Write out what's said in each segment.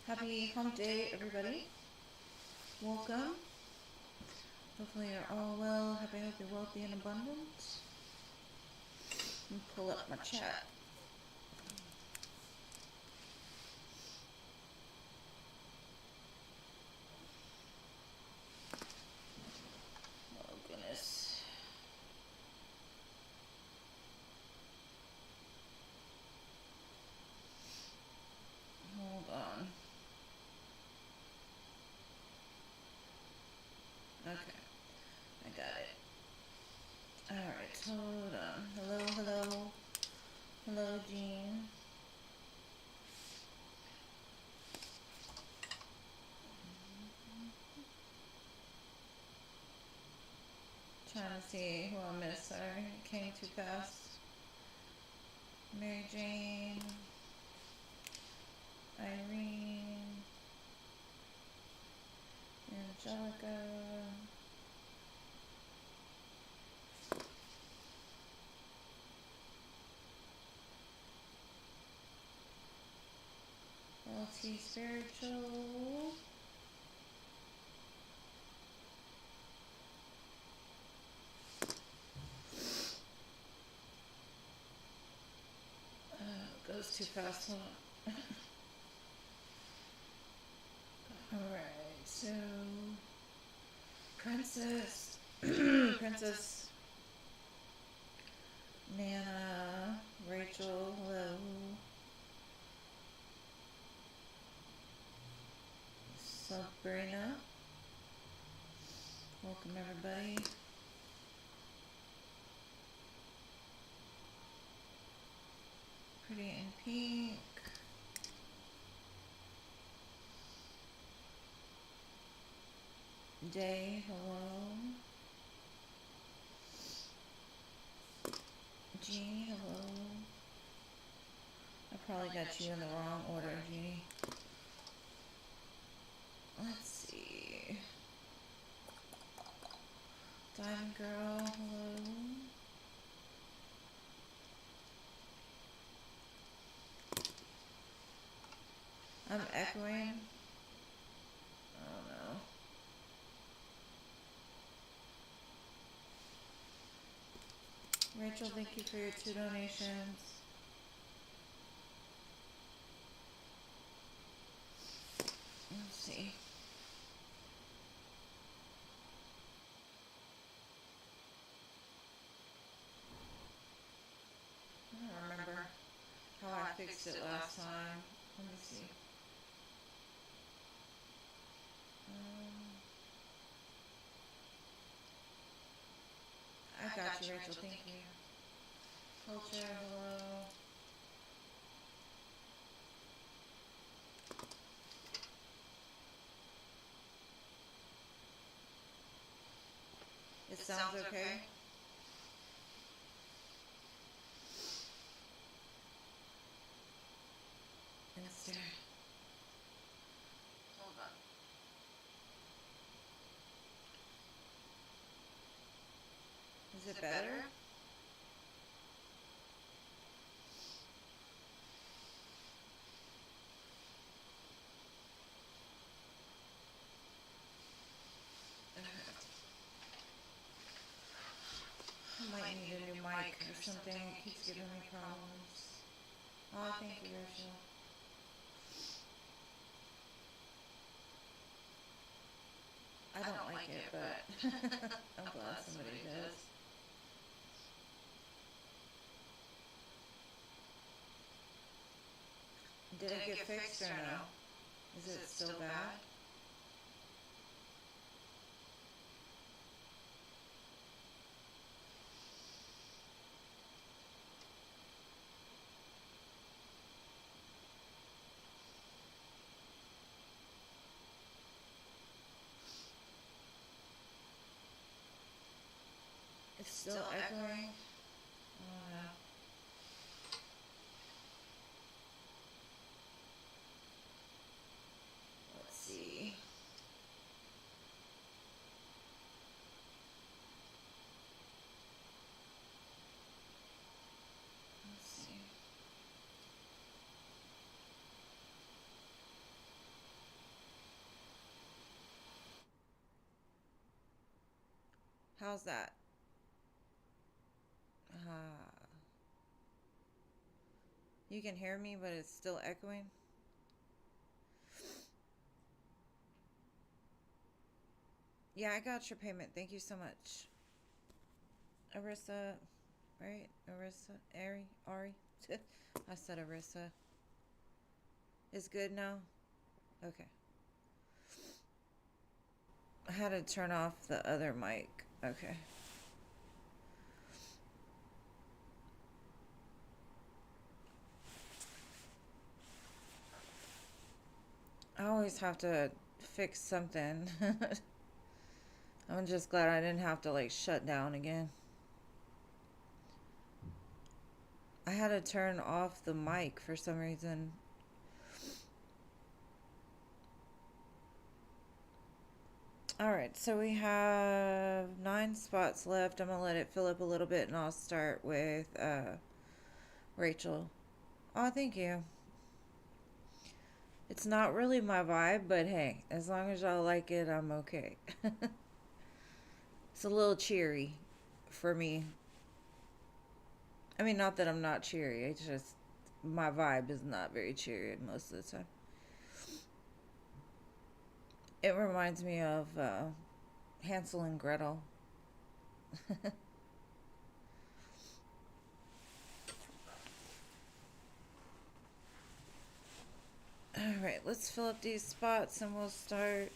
Happy hump day, everybody. Welcome. Hopefully you're all well. Happy, healthy, wealthy, and abundant. Let me pull up my chat. Oh, goodness. Hold on. Okay. I got it. Alright, hold on. Hello. Hello, Jean. Trying to see who I missed. Sorry, it came too fast. Mary Jane. Irene. Angelica. LT Spiritual. It goes too fast. Hold on. Alright, so Princess Princess Nana, Rachel, hello. Sabrina. Welcome everybody. Pretty in pink. Day, hello. Jeannie, hello. I probably got you in the wrong order, Jeannie. Let's see. Diamond Girl, hello. I'm echoing. Oh no. Rachel, thank you for your 2 donations. Let's see. I don't remember how I fixed it last time. Let me see. I got you, Rachel. Thank you. Culture, hello. It sounds okay? Insta. Hold on. Is it better? I might need a new mic or something. It keeps giving me problems. Oh, thank you, Rachel. I don't like it, but I'm glad somebody does. Did it get fixed or no? Is it still bad? It's still echoing. Oh no. Let's see. Let's see. How's that? You can hear me, but it's still echoing. Yeah, I got your payment. Thank you so much. Arissa, right? Arissa, Ari. I said Arissa. Is good now? Okay. I had to turn off the other mic. Okay. I always have to fix something. I'm just glad I didn't have to like shut down again. I had to turn off the mic for some reason. Alright, so we have 9 spots left. I'm going to let it fill up a little bit and I'll start with Rachel. Oh, thank you. It's not really my vibe, but hey, as long as y'all like it, I'm okay. It's a little cheery for me. I mean, not that I'm not cheery. It's just my vibe is not very cheery most of the time. It reminds me of Hansel and Gretel. Alright, let's fill up these spots and we'll start.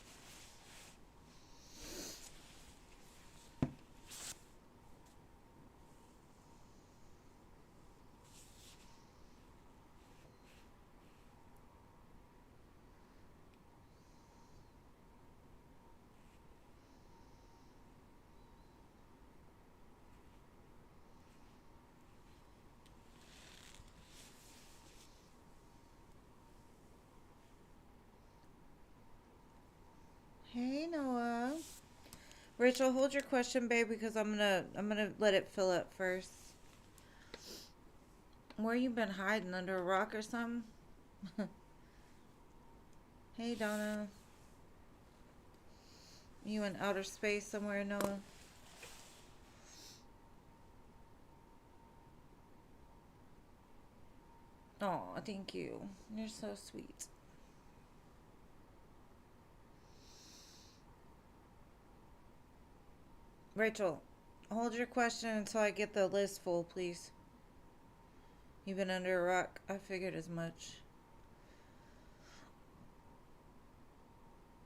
Hey Noah. Rachel, hold your question, babe, because I'm gonna let it fill up first. Where you been hiding, under a rock or something? Hey Donna. You in outer space somewhere, Noah? Oh, thank you. You're so sweet. Rachel, hold your question until I get the list full, please. You've been under a rock? I figured as much.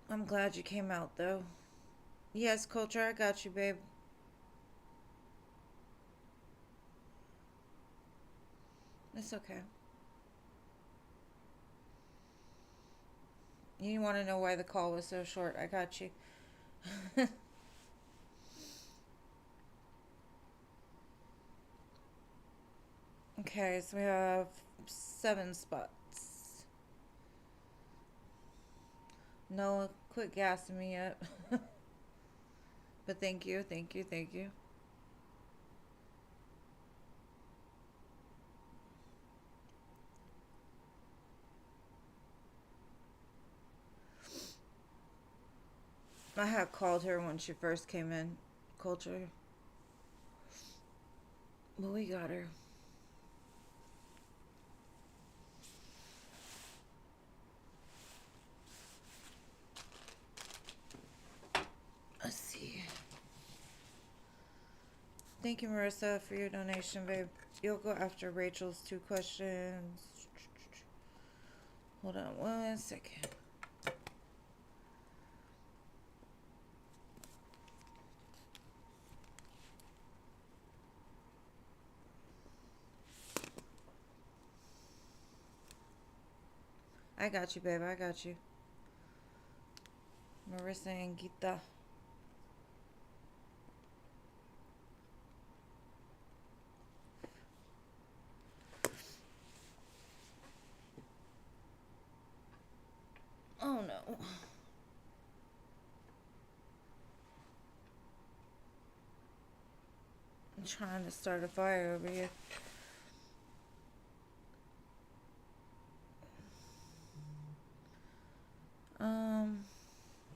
I'm glad you came out, though. Yes, Culture, I got you, babe. It's okay. You want to know why the call was so short? I got you. Okay, so we have 7 spots. Noah, quit gassing me up. But thank you, thank you, thank you. I had called her when she first came in, Culture. But we got her. Let's see. Thank you, Marissa, for your donation, babe. You'll go after Rachel's 2 questions. Hold on 1 second. I got you, babe. I got you. Marissa and Gita. Oh no. I'm trying to start a fire over here.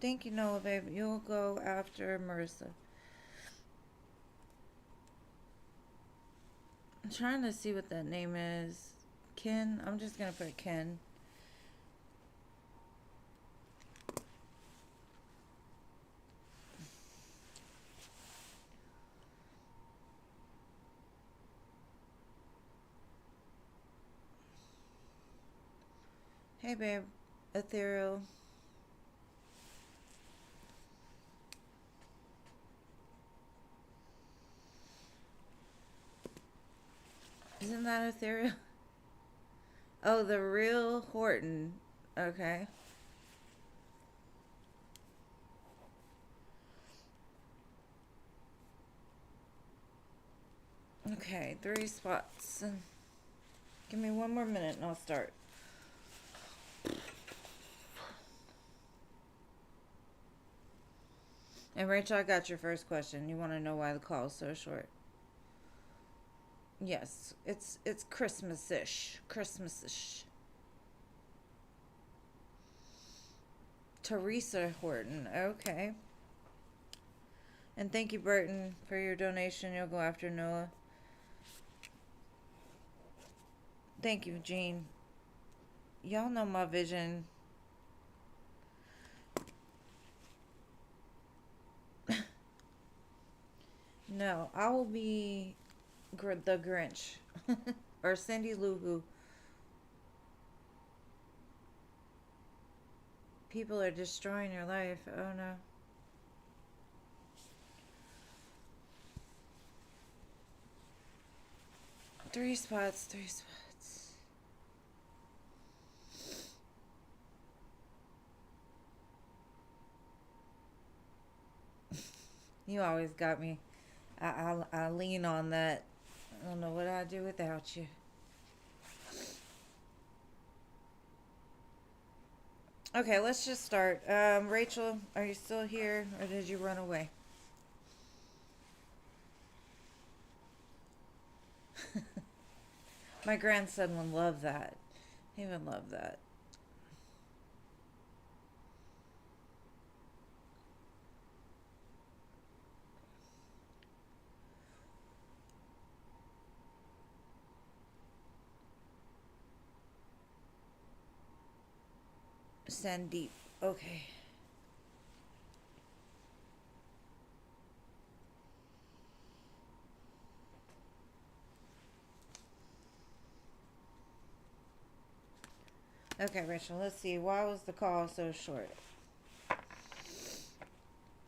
Thank you, Noah, babe. You'll go after Marissa. I'm trying to see what that name is. Ken. I'm just gonna put Ken. Hey, babe. Ethereal. Isn't that Ethereal? Oh, the real Horton. Okay. Okay, 3 spots. Give me 1 more minute and I'll start. And Rachel, I got your first question. You want to know why the call is so short? Yes, it's Christmas-ish. Christmas-ish. Teresa Horton. Okay. And thank you, Burton, for your donation. You'll go after Noah. Thank you, Jean. Y'all know my vision. No, I will be the Grinch. Or Cindy Lou Who. People are destroying your life. Oh no. Three spots. You always got me. I lean on that. I don't know what I'd do without you. Okay, let's just start. Rachel, are you still here or did you run away? My grandson would love that. He would love that. Sandeep. Okay. Okay, Rachel, let's see. Why was the call so short?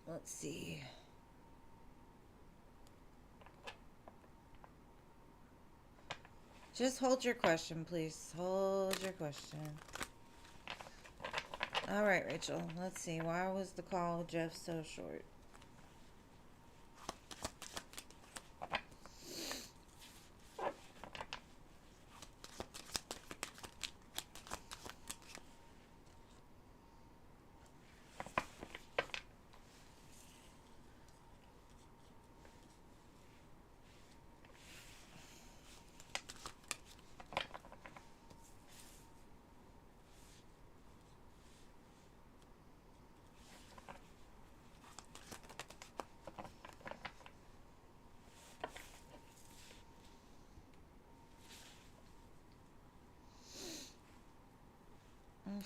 Let's see. Just hold your question, please. Hold your question. All right, Rachel. Let's see. Why was the call, Jeff, so short?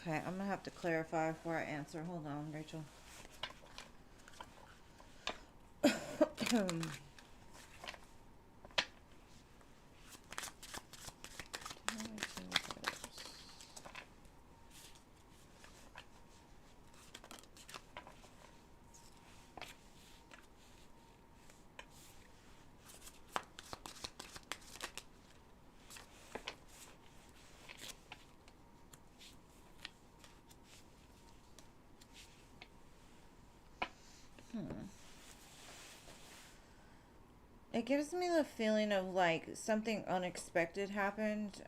Okay, I'm gonna have to clarify before I answer. Hold on, Rachel. It gives me the feeling of like something unexpected happened.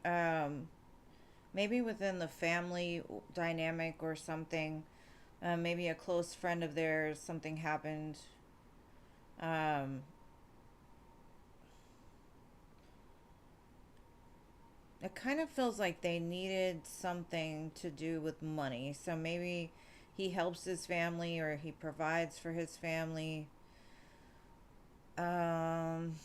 Maybe within the family dynamic or something. Maybe a close friend of theirs, something happened. Um, it kind of feels like they needed something to do with money. So maybe he helps his family or he provides for his family. Um,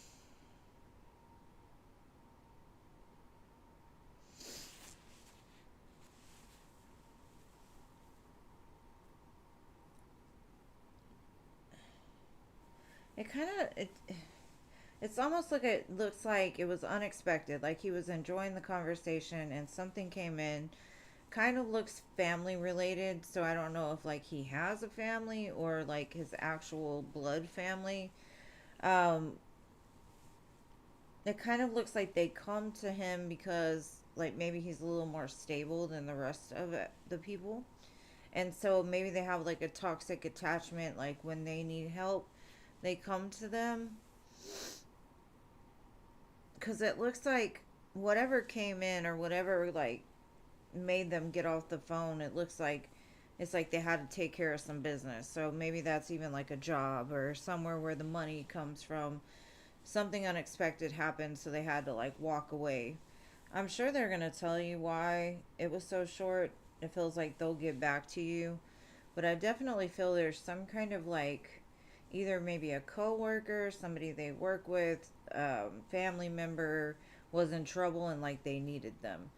kind of it's almost like it looks like it was unexpected, like he was enjoying the conversation and something came in. Kind of looks family related, so I don't know if like he has a family or like his actual blood family. Um, it kind of looks like they come to him because like maybe he's a little more stable than the rest of the people. And so maybe they have like a toxic attachment, like when they need help, they come to them. Because it looks like whatever came in or whatever like made them get off the phone, it looks like it's like they had to take care of some business. So maybe that's even like a job or somewhere where the money comes from. Something unexpected happened, so they had to like walk away. I'm sure they're going to tell you why it was so short. It feels like they'll get back to you. But I definitely feel there's some kind of like either maybe a coworker, somebody they work with, family member was in trouble and like they needed them.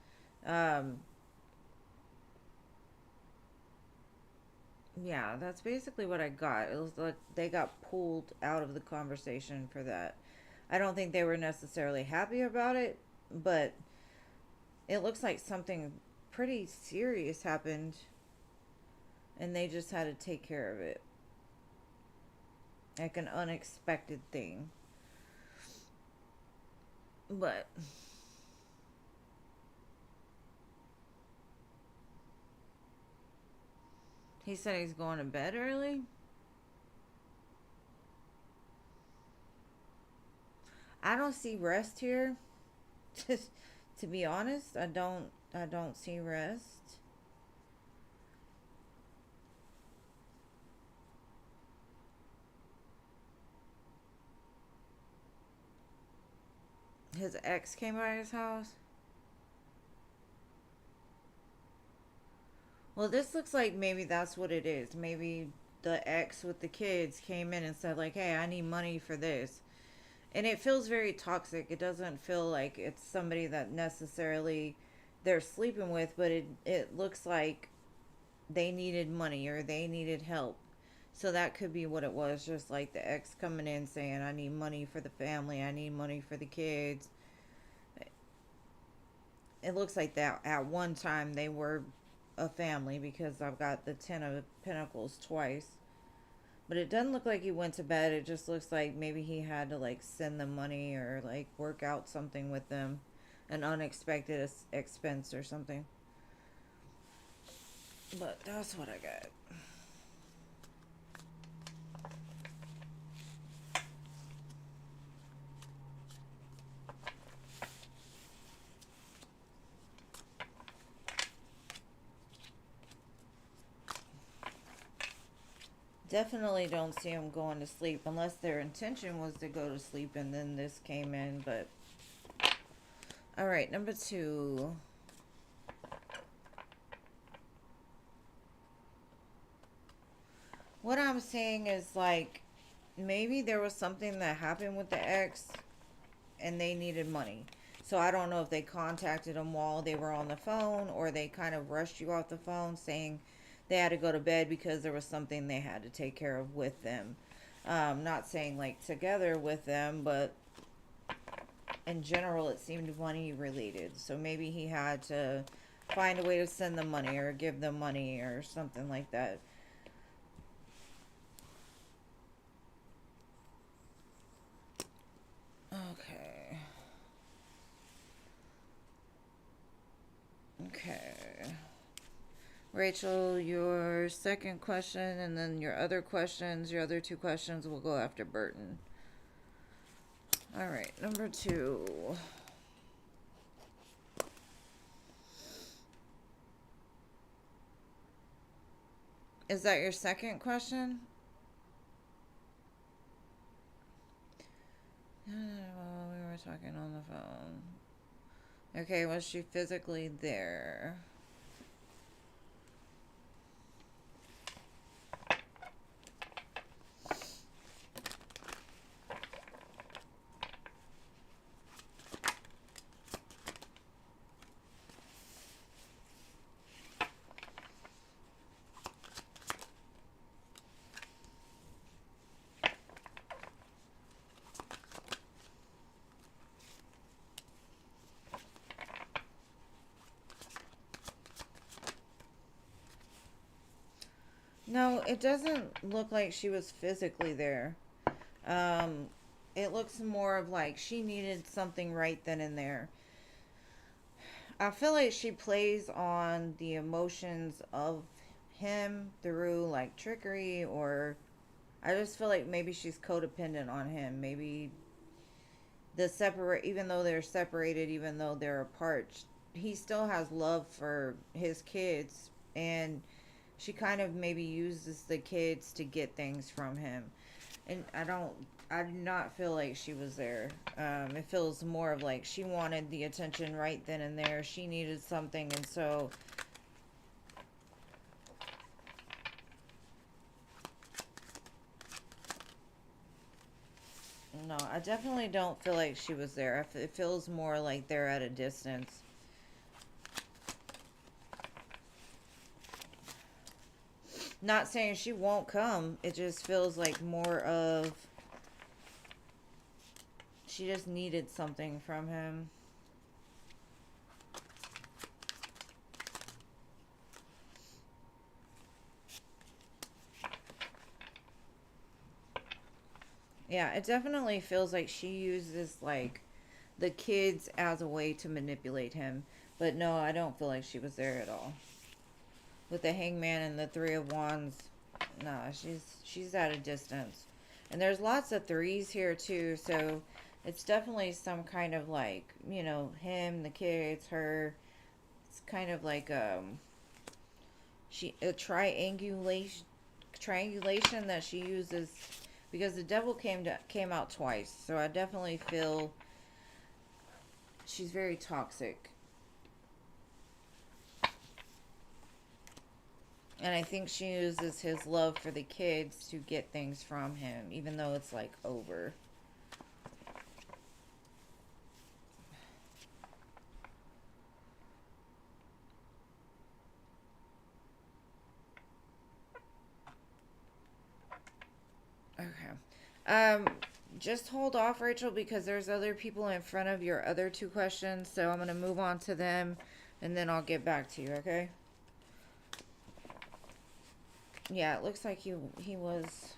Um, yeah, that's basically what I got. It was like they got pulled out of the conversation for that. I don't think they were necessarily happy about it, but it looks like something pretty serious happened and they just had to take care of it. Like an unexpected thing. But he said he's going to bed early. I don't see rest here. Just to be honest, I don't see rest. His ex came by his house. Well, this looks like maybe that's what it is. Maybe the ex with the kids came in and said like, "Hey, I need money for this." And it feels very toxic. It doesn't feel like it's somebody that necessarily they're sleeping with, but it looks like they needed money or they needed help. So that could be what it was, just like the ex coming in saying, "I need money for the family, I need money for the kids." It looks like that at one time they were a family because I've got the 10 of Pentacles twice. But it doesn't look like he went to bed. It just looks like maybe he had to like send them money or like work out something with them, an unexpected expense or something. But that's what I got. Definitely don't see them going to sleep unless their intention was to go to sleep and then this came in. But all right, number two. What I'm saying is like maybe there was something that happened with the ex and they needed money. So I don't know if they contacted them while they were on the phone or they kind of rushed you off the phone saying they had to go to bed because there was something they had to take care of with them. Not saying like together with them, but in general it seemed money related. So maybe he had to find a way to send them money or give them money or something like that. Okay. Okay. Rachel, your second question, and then your other questions, your other two questions will go after Burton. All right, number two. Is that your second question? We were talking on the phone. Okay, was she physically there? No, it doesn't look like she was physically there. Um, it looks more of like she needed something right then and there. I feel like she plays on the emotions of him through like trickery, or I just feel like maybe she's codependent on him. Maybe the separate, even though they're separated, even though they're apart, he still has love for his kids, and she kind of maybe uses the kids to get things from him. And I do not feel like she was there. It feels more of like she wanted the attention right then and there. She needed something, and so no, I definitely don't feel like she was there. It feels more like they're at a distance. Not saying she won't come. It just feels like more of she just needed something from him. Yeah, it definitely feels like she uses like the kids as a way to manipulate him. But no, I don't feel like she was there at all. With the hangman and the three of wands, nah, she's at a distance. And there's lots of threes here too, so it's definitely some kind of like, him, the kids, her. It's kind of like she a triangulation that she uses because the devil came out twice. So I definitely feel she's very toxic. And I think she uses his love for the kids to get things from him, even though it's like over. Okay. Just hold off, Rachel, because there's other people in front of your other two questions. So I'm going to move on to them and then I'll get back to you, okay? Yeah, it looks like he was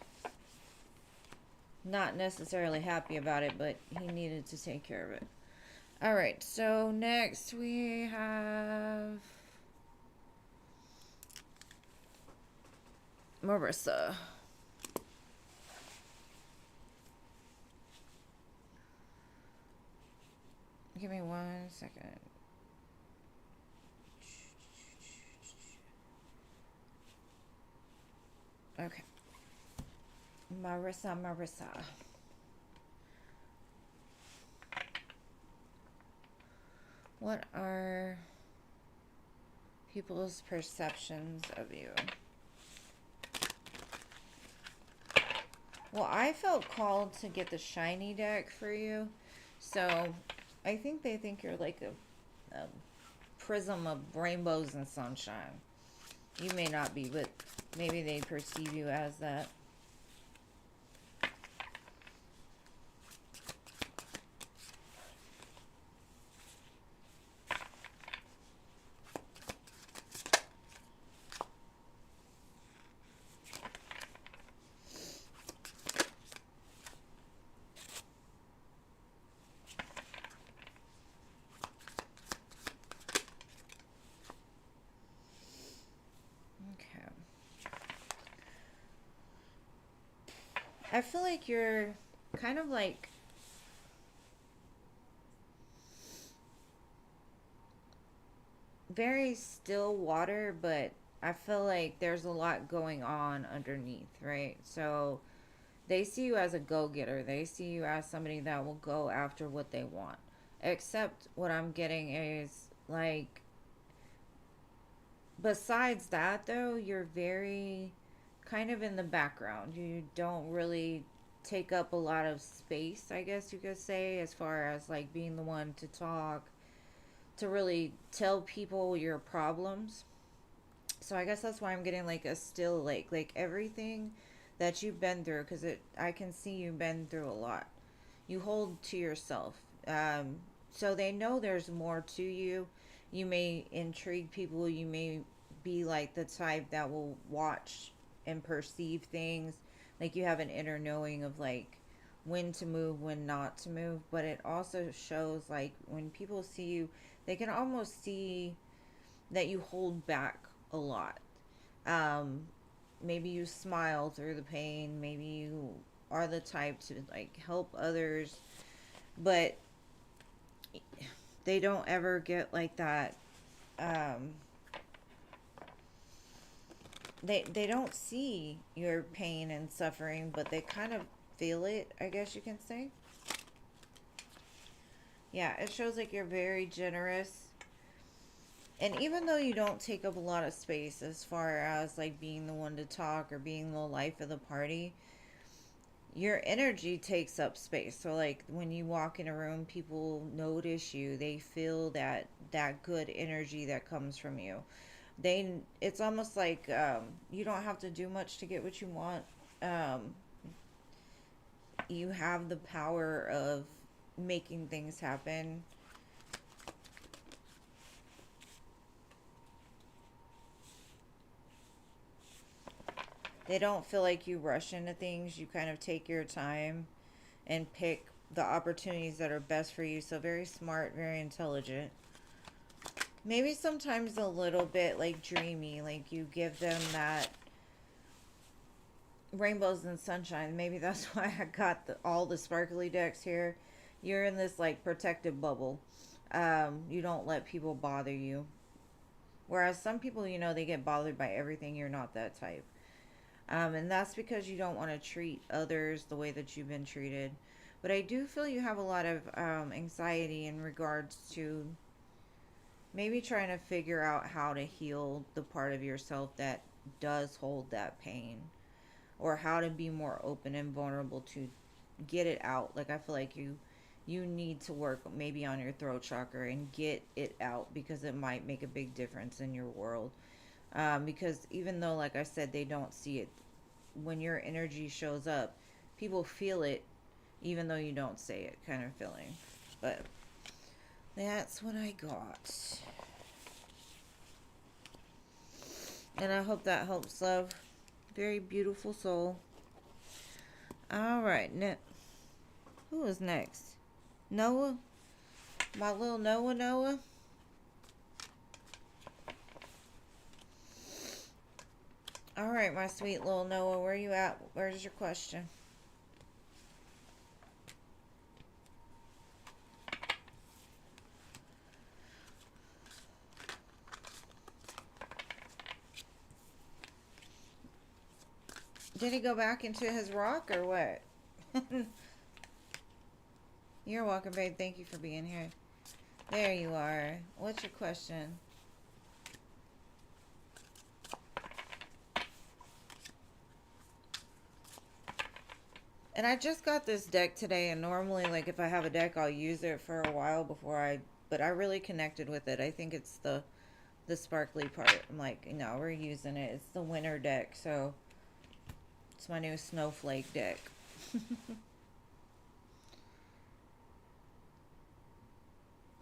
not necessarily happy about it, but he needed to take care of it. All right, so next we have Marissa. Give me 1 second. Okay. Marissa. What are people's perceptions of you? Well, I felt called to get the shiny deck for you. So I think they think you're like a prism of rainbows and sunshine. You may not be, but maybe they perceive you as that. Okay. I feel like you're kind of like very still water, but I feel like there's a lot going on underneath, right? So they see you as a go getter, they see you as somebody that will go after what they want. Except what I'm getting is like, besides that, though, you're very kind of in the background. You don't really take up a lot of space, I guess you could say, as far as like being the one to talk, to really tell people your problems. So I guess that's why I'm getting like a still like everything that you've been through, because I can see you've been through a lot. You hold to yourself. So they know there's more to you. You may intrigue people. You may be like the type that will watch and perceive things. Like you have an inner knowing of like when to move, when not to move. But it also shows like when people see you, they can almost see that you hold back a lot. Um, Maybe you smile through the pain. Maybe you are the type to like help others, but they don't ever get like that. Um, they don't see your pain and suffering, but they kind of feel it, I guess you can say. Yeah, it shows like you're very generous. And even though you don't take up a lot of space as far as like being the one to talk or being the life of the party, your energy takes up space. So like when you walk in a room, people notice you. They feel that good energy that comes from you. It's almost like you don't have to do much to get what you want. Um, you have the power of making things happen. They don't feel like you rush into things. You kind of take your time and pick the opportunities that are best for you. So very smart, very intelligent. Maybe sometimes a little bit like dreamy, like you give them that rainbows and sunshine. Maybe that's why I got all the sparkly decks here. You're in this like protective bubble. You don't let people bother you. Whereas some people, they get bothered by everything. You're not that type. And that's because you don't want to treat others the way that you've been treated. But I do feel you have a lot of anxiety in regards to maybe trying to figure out how to heal the part of yourself that does hold that pain, or how to be more open and vulnerable to get it out. Like I feel like you need to work maybe on your throat chakra and get it out, because it might make a big difference in your world. Because even though, like I said, they don't see it, when your energy shows up, people feel it, even though you don't say it, kind of feeling. But that's what I got. And I hope that helps, love. Very beautiful soul. All right, who is next? Noah? My little Noah? All right, my sweet little Noah, where you at? Where's your question? Did he go back into his rock or what? You're welcome, babe. Thank you for being here. There you are. What's your question? And I just got this deck today, and normally, like, if I have a deck, I'll use it for a while but I really connected with it. I think it's the sparkly part. I'm like, no, we're using it. It's the winter deck, so it's my new snowflake deck.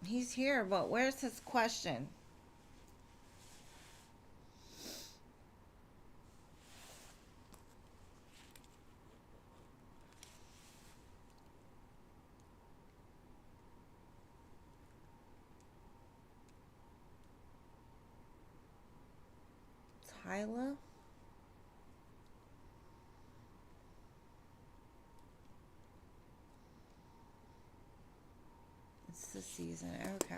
He's here, but where's his question? Tyla? It's the season. Okay.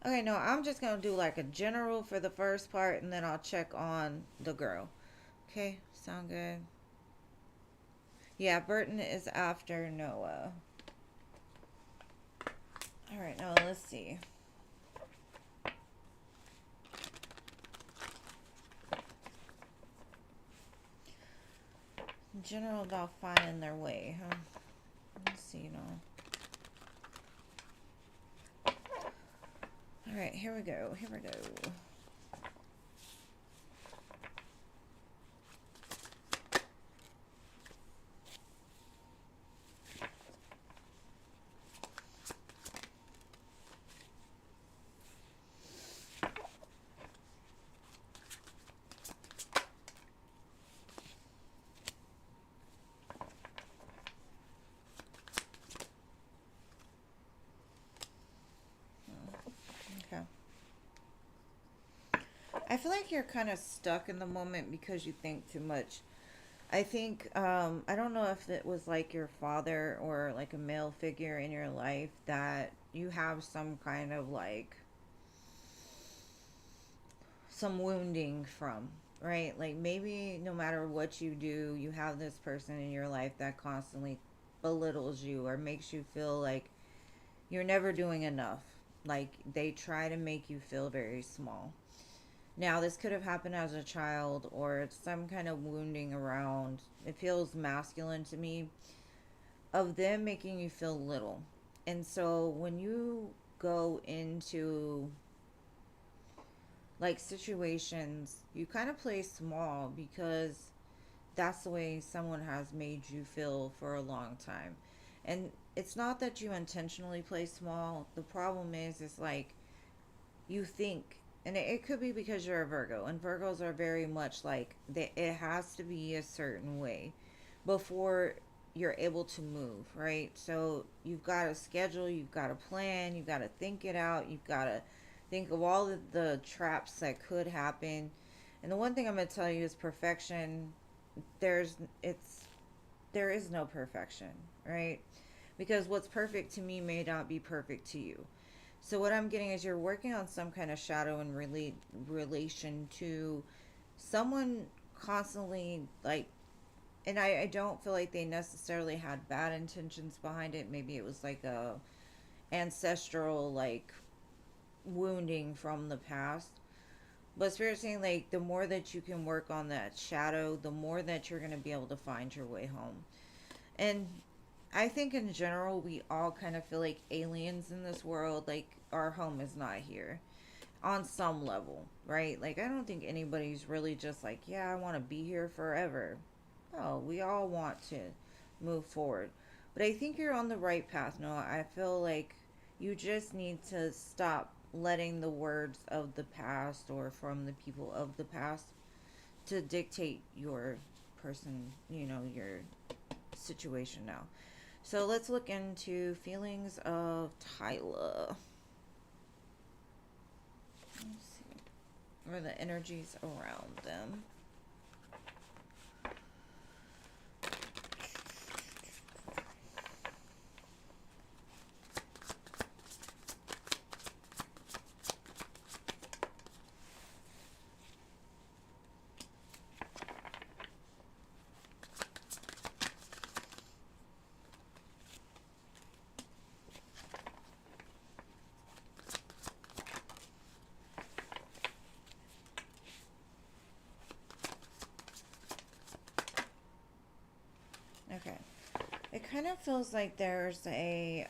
Okay, no, I'm just gonna do like a general for the first part, and then I'll check on the girl. Okay, sound good? Yeah, Burton is after Noah. All right, now let's see. In general, about finding their way, huh? Let's see, All right, here we go. I feel like you're kind of stuck in the moment because you think too much. I think, I don't know if it was like your father or like a male figure in your life that you have some kind of like some wounding from, right? Like maybe no matter what you do, you have this person in your life that constantly belittles you or makes you feel like you're never doing enough. Like they try to make you feel very small. Now, this could have happened as a child or it's some kind of wounding around. It feels masculine to me of them making you feel little. And so when you go into like situations, you kind of play small because that's the way someone has made you feel for a long time. And it's not that you intentionally play small. The problem is like you think, and it could be because you're a Virgo, and Virgos are very much like it has to be a certain way before you're able to move, right? So you've got to schedule, you've got to plan, you've got to think it out, you've got to think of all of the traps that could happen. And the one thing I'm going to tell you is perfection. There's it's there is no perfection, right? Because what's perfect to me may not be perfect to you. So what I'm getting is you're working on some kind of shadow in relation to someone constantly like, and I don't feel like they necessarily had bad intentions behind it. Maybe it was like a ancestral like wounding from the past. But Spirit's saying like the more that you can work on that shadow, the more that you're gonna be able to find your way home. And I think in general we all kind of feel like aliens in this world, like our home is not here on some level, right? Like I don't think anybody's really just like, yeah, I want to be here forever. No, we all want to move forward. But I think you're on the right path, Noah. I feel like you just need to stop letting the words of the past or from the people of the past to dictate your person, your situation now. So let's look into feelings of Tyla. Let's see. Or the energies around them. Okay. It kind of feels like there's a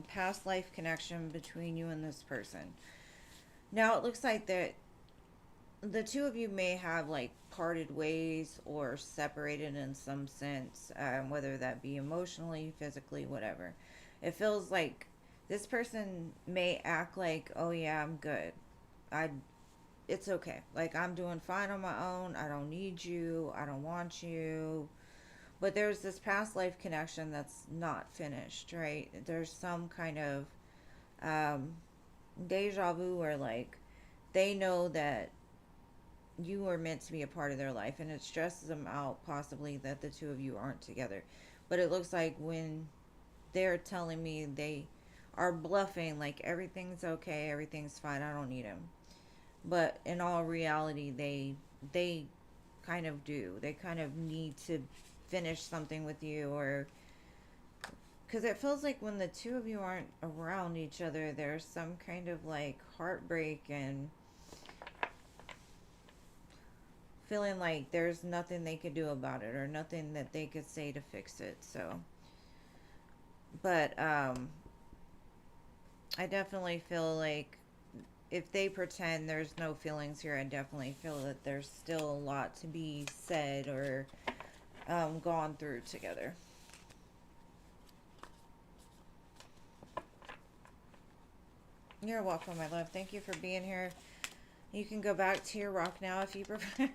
past life connection between you and this person. Now it looks like that the two of you may have like parted ways or separated in some sense, whether that be emotionally, physically, whatever. It feels like this person may act like, oh yeah, I'm good. I it's okay. Like I'm doing fine on my own. I don't need you. I don't want you. But there's this past life connection that's not finished, right? There's some kind of um, deja vu where like they know that you are meant to be a part of their life, and it stresses them out possibly that the two of you aren't together. But it looks like when they're telling me they are bluffing, like everything's okay, everything's fine, I don't need him. But in all reality, they kind of do. They kind of need to finish something with you, or because it feels like when the two of you aren't around each other, there's some kind of like heartbreak and feeling like there's nothing they could do about it or nothing that they could say to fix it. So, but I definitely feel like if they pretend there's no feelings here, I definitely feel that there's still a lot to be said or gone through together. You're welcome, my love. Thank you for being here. You can go back to your rock now if you prefer.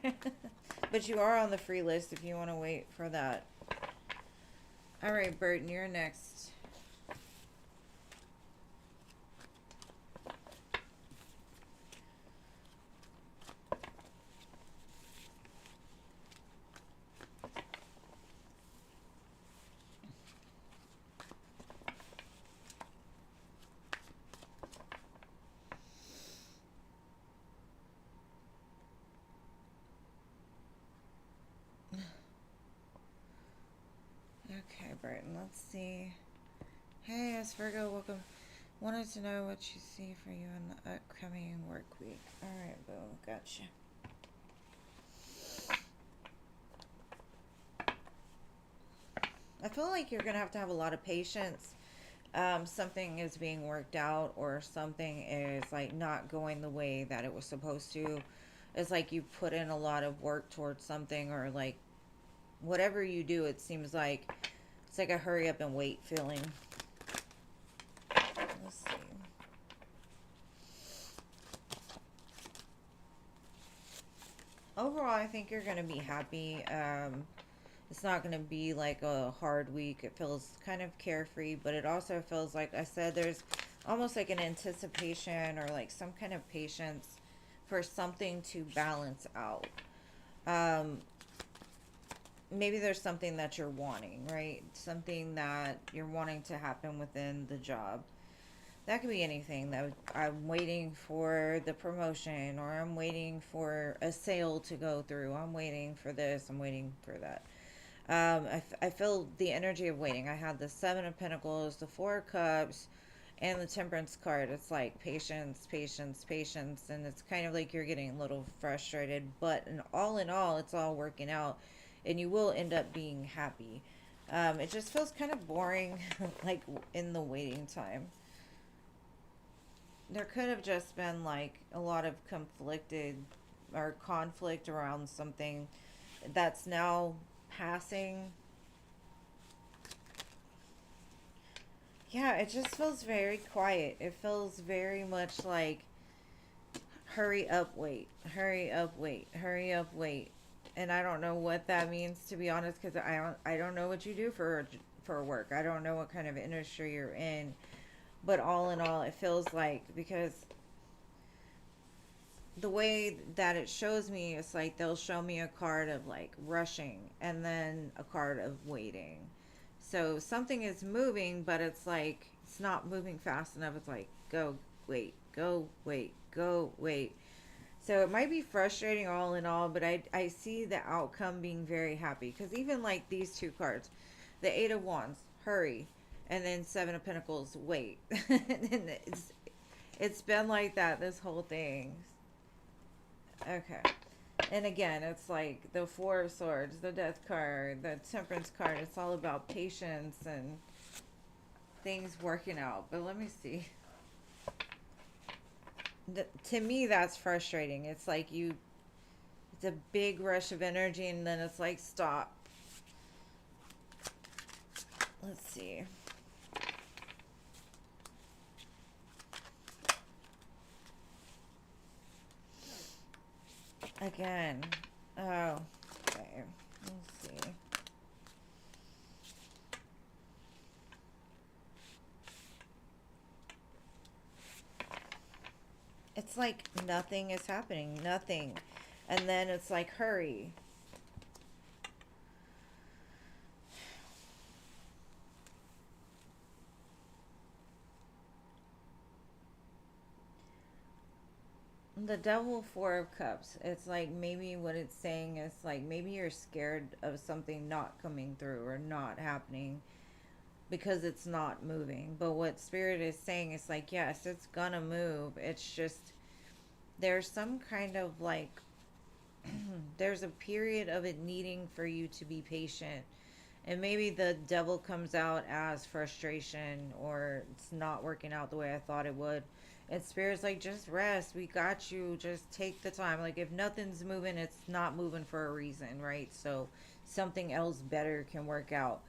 But you are on the free list if you want to wait for that. All right, Burton, you're next. effort. And let's see. Hey, it's Virgo. Welcome. Wanted to know what you see for you in the upcoming work week. Alright, boom. Gotcha. I feel like you're going to have a lot of patience. Something is being worked out, or something is like not going the way that it was supposed to. It's like you put in a lot of work towards something, or like whatever you do, it seems like it's like a hurry up and wait feeling. Let's see. Overall, I think you're going to be happy. It's not going to be like a hard week. It feels kind of carefree, but it also feels like I said, there's almost like an anticipation or like some kind of patience for something to balance out. Maybe there's something that you're wanting, right? Something that you're wanting to happen within the job. That could be anything. That I'm waiting for the promotion, or I'm waiting for a sale to go through. I'm waiting for this. I'm waiting for that. I feel the energy of waiting. I had the Seven of Pentacles, the Four of Cups, and the Temperance card. It's like patience, patience, patience, and it's kind of like you're getting a little frustrated. But in all, it's all working out, and you will end up being happy. It just feels kind of boring, like in the waiting time. There could have just been like a lot of conflict around something that's now passing. Yeah, it just feels very quiet. It feels very much like hurry up, wait, hurry up, wait, hurry up, wait. And I don't know what that means, to be honest, because I don't know what you do for work. I don't know what kind of industry you're in. But all in all, it feels like, because the way that it shows me, it's like they'll show me a card of like rushing and then a card of waiting. So something is moving, but it's like it's not moving fast enough. It's like go, wait, go, wait, go, wait. So it might be frustrating all in all, but I see the outcome being very happy. Because even like these two cards, the Eight of Wands, hurry, and then Seven of Pentacles, wait. And it's been like that this whole thing. Okay. And again, it's like the Four of Swords, the Death card, the Temperance card. It's all about patience and things working out. But let me see. To me, that's frustrating. It's like it's a big rush of energy, and then it's like, stop. Let's see. Again. Oh, okay. Let's see. It's like nothing is happening. Nothing. And then it's like, hurry. The Devil, Four of Cups. It's like maybe what it's saying is like maybe you're scared of something not coming through or not happening because it's not moving. But what Spirit is saying is like, yes, it's gonna move. It's just there's some kind of like there's a period of it needing for you to be patient. And maybe the devil comes out as frustration, or it's not working out the way I thought it would. And Spirit's like, just rest. We got you. Just take the time. Like, if nothing's moving, it's not moving for a reason, right? So something else better can work out.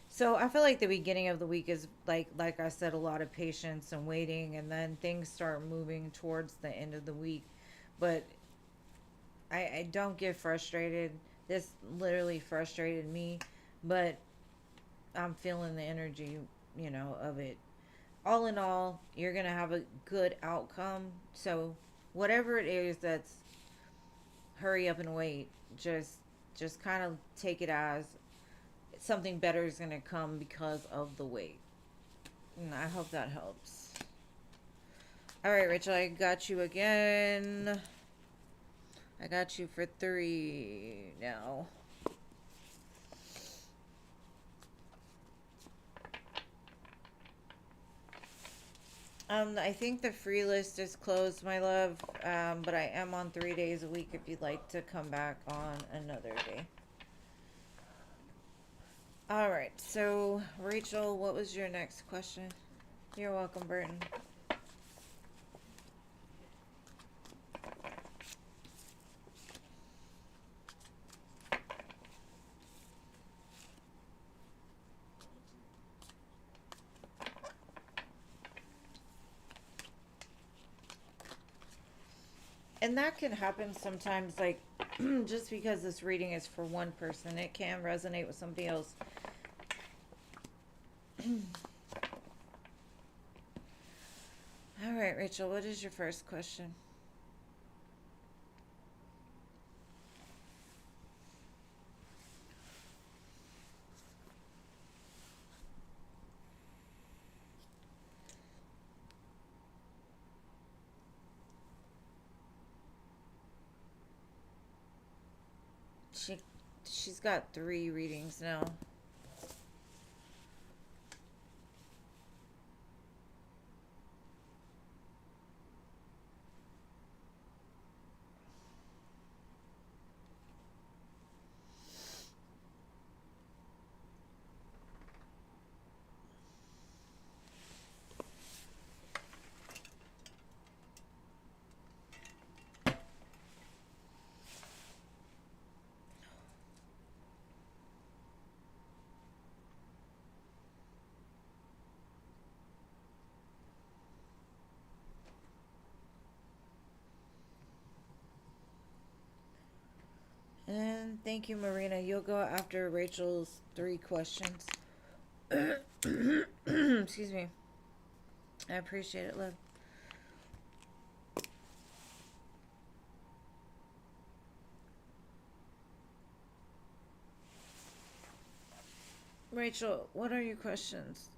So I feel like the beginning of the week is like I said, a lot of patience and waiting, and then things start moving towards the end of the week. But I don't get frustrated. This literally frustrated me, but I'm feeling the energy, of it. All in all, you're going to have a good outcome. So whatever it is that's hurry up and wait, just kind of take it as something better is going to come because of the wait. And I hope that helps. All right, Rachel, I got you again. I got you for 3 now. I think the free list is closed, my love. But I am on 3 days a week if you'd like to come back on another day. All right. So, Rachel, what was your next question? You're welcome, Burton. And that can happen sometimes, like, just because this reading is for one person, it can resonate with somebody else. All right, Rachel, what is your first question? She she's got 3 readings now. And thank you, Marina. You'll go after Rachel's 3 questions. Excuse me. I appreciate it, love. Rachel, what are your questions?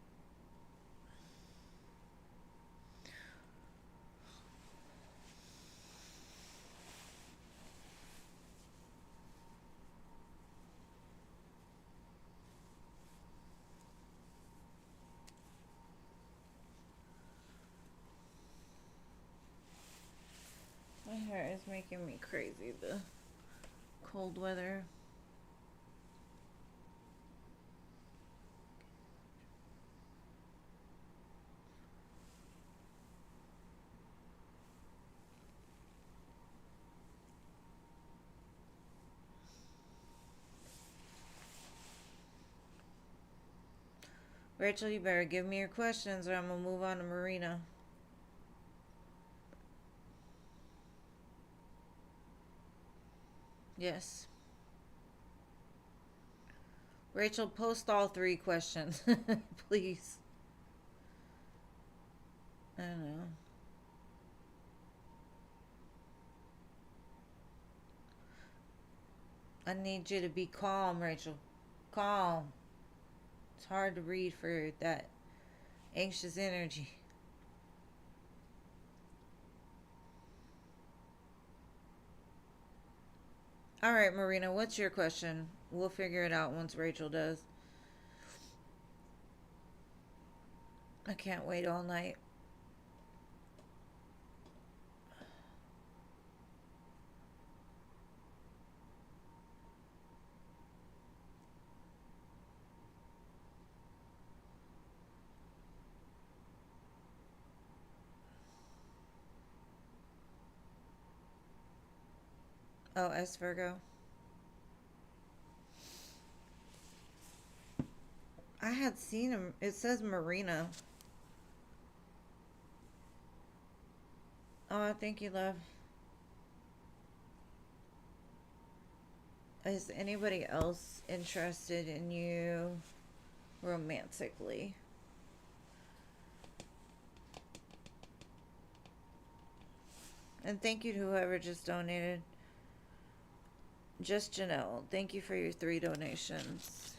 My hair is making me crazy, the cold weather. Rachel, you better give me your questions or I'm going to move on to Marina. Yes. Rachel, post all 3 questions, please. I don't know. I need you to be calm, Rachel. Calm. It's hard to read for that anxious energy. All right, Marina, what's your question? We'll figure it out once Rachel does. I can't wait all night. Oh, S Virgo. I had seen him. It says Marina. Oh, thank you, love. Is anybody else interested in you romantically? And thank you to whoever just donated. Just Janelle, thank you for your 3 donations.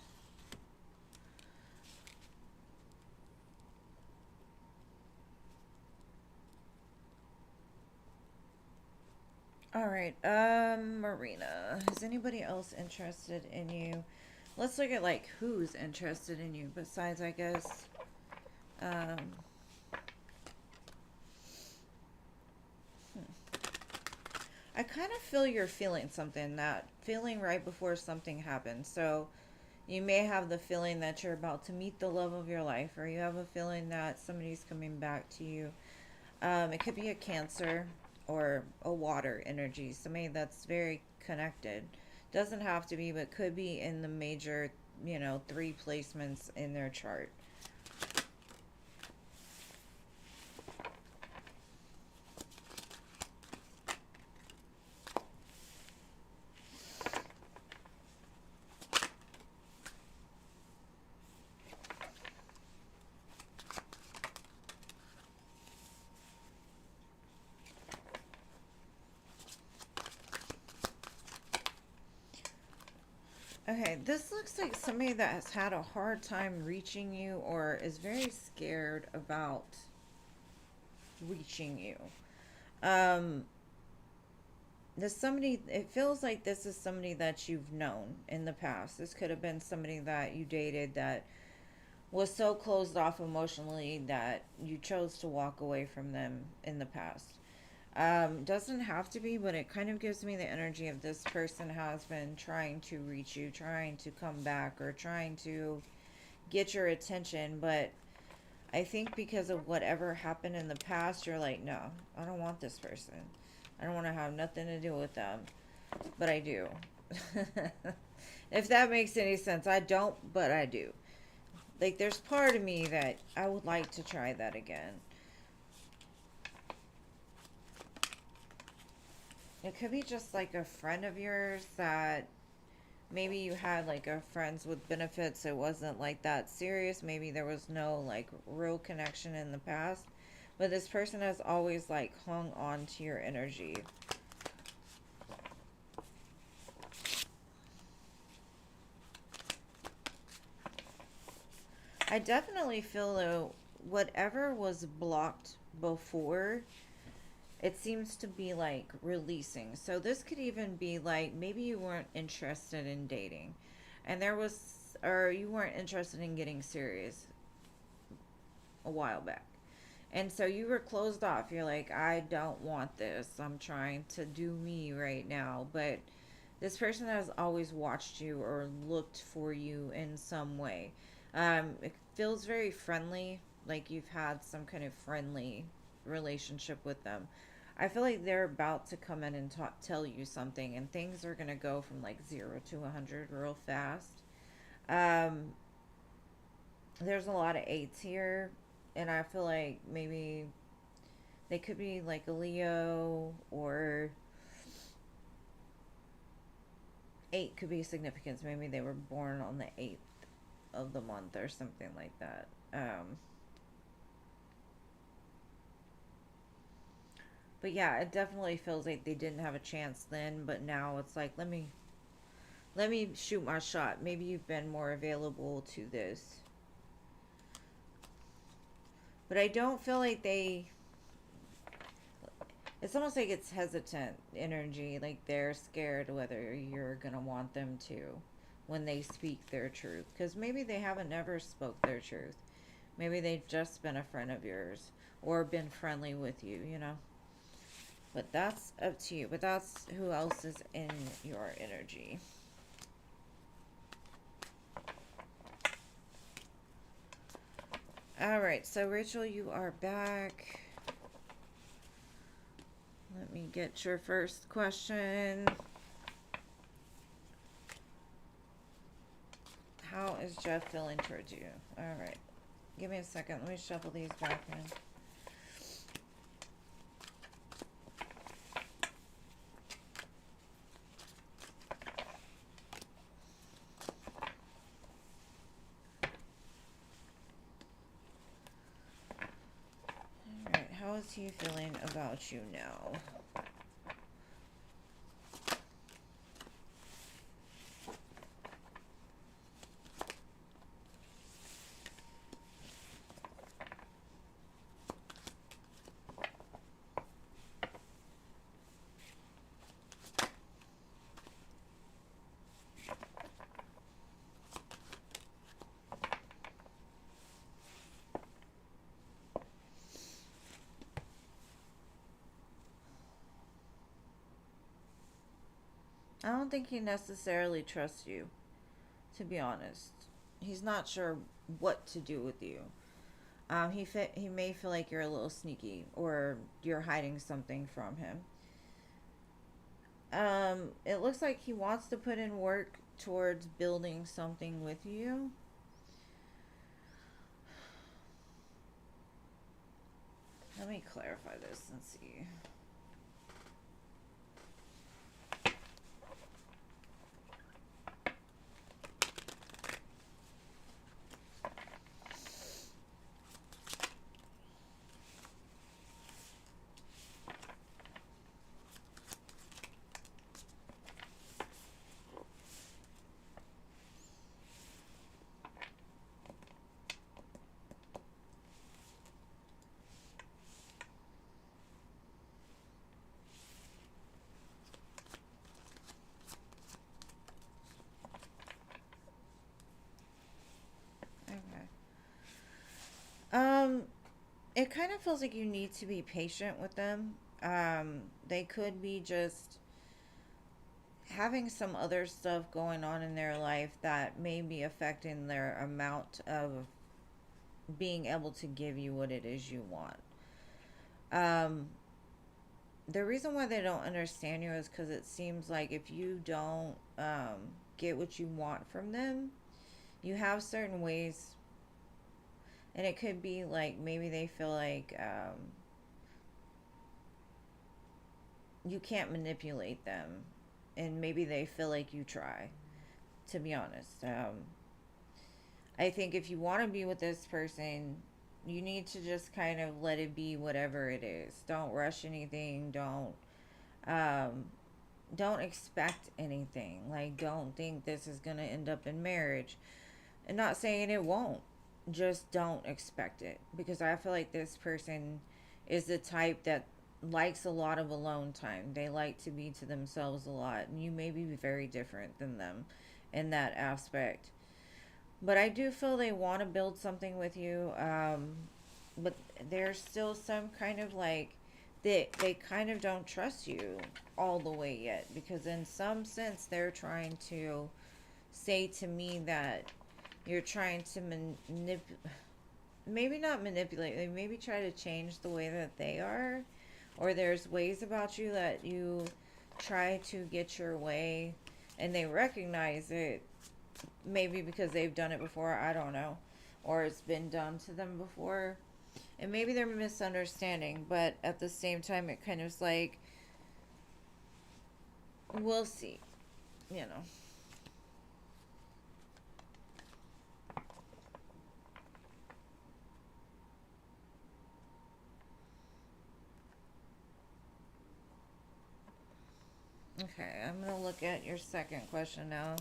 All right, Marina, is anybody else interested in you? Let's look at like who's interested in you besides, I guess, I kind of feel you're feeling something, that feeling right before something happens. So you may have the feeling that you're about to meet the love of your life, or you have a feeling that somebody's coming back to you. It could be a Cancer or a water energy, somebody that's very connected. Doesn't have to be, but could be in the major, three placements in their chart. Okay, this looks like somebody that has had a hard time reaching you or is very scared about reaching you. Um, this somebody, it feels like this is somebody that you've known in the past. This could have been somebody that you dated that was so closed off emotionally that you chose to walk away from them in the past. Doesn't have to be, but it kind of gives me the energy of this person has been trying to reach you, trying to come back, or trying to get your attention. But I think because of whatever happened in the past, you're like, no, I don't want this person. I don't want to have nothing to do with them. But I do. If that makes any sense. I don't, but I do. Like, there's part of me that I would like to try that again. It could be just like a friend of yours that maybe you had like a friends with benefits. It wasn't like that serious. Maybe there was no like real connection in the past. But this person has always like hung on to your energy. I definitely feel though, whatever was blocked before, it seems to be like releasing. So this could even be like maybe you weren't interested in dating and there was, or you weren't interested in getting serious a while back. And so you were closed off. You're like, I don't want this. I'm trying to do me right now. But this person has always watched you or looked for you in some way. It feels very friendly, like you've had some kind of friendly relationship with them. I feel like they're about to come in and tell you something, and things are going to go from like 0 to 100 real fast. Um, there's a lot of eights here, and I feel like maybe they could be like a Leo, or eight could be significance. Maybe they were born on the 8th of the month or something like that. But yeah, it definitely feels like they didn't have a chance then, but now it's like let me shoot my shot. Maybe you've been more available to this. But I don't feel like they, it's almost like it's hesitant energy, like they're scared whether you're going to want them to when they speak their truth, because maybe they haven't never spoke their truth. Maybe they've just been a friend of yours or been friendly with you. But that's up to you. But that's who else is in your energy. All right, so Rachel, you are back. Let me get your first question. How is Jeff feeling towards you? All right, give me a second. Let me shuffle these back in. All right, how is he feeling about you now? I don't think he necessarily trusts you, to be honest. He's not sure what to do with you. He may feel like you're a little sneaky or you're hiding something from him. It looks like he wants to put in work towards building something with you. Let me clarify this and see. Okay. Um, it kind of feels like you need to be patient with them. They could be just having some other stuff going on in their life that may be affecting their amount of being able to give you what it is you want. Um, the reason why they don't understand you is because it seems like if you don't get what you want from them, you have certain ways, and it could be like maybe they feel like you can't manipulate them, and maybe they feel like you try. To be honest, I think if you want to be with this person, you need to just kind of let it be whatever it is. Don't rush anything. Um, don't expect anything. Like, don't think this is gonna end up in marriage. And not saying it won't. Just don't expect it, because I feel like this person is the type that likes a lot of alone time. They like to be to themselves a lot, and you may be very different than them in that aspect. But I do feel they want to build something with you. But there's still some kind of like they kind of don't trust you all the way yet, because in some sense they're trying to say to me that you're trying to maybe not manipulate, they maybe try to change the way that they are, or there's ways about you that you try to get your way, and they recognize it, maybe because they've done it before, I don't know, or it's been done to them before, and maybe they're misunderstanding, but at the same time it kind of is like, we'll see, you know. Okay, I'm gonna look at your second question now.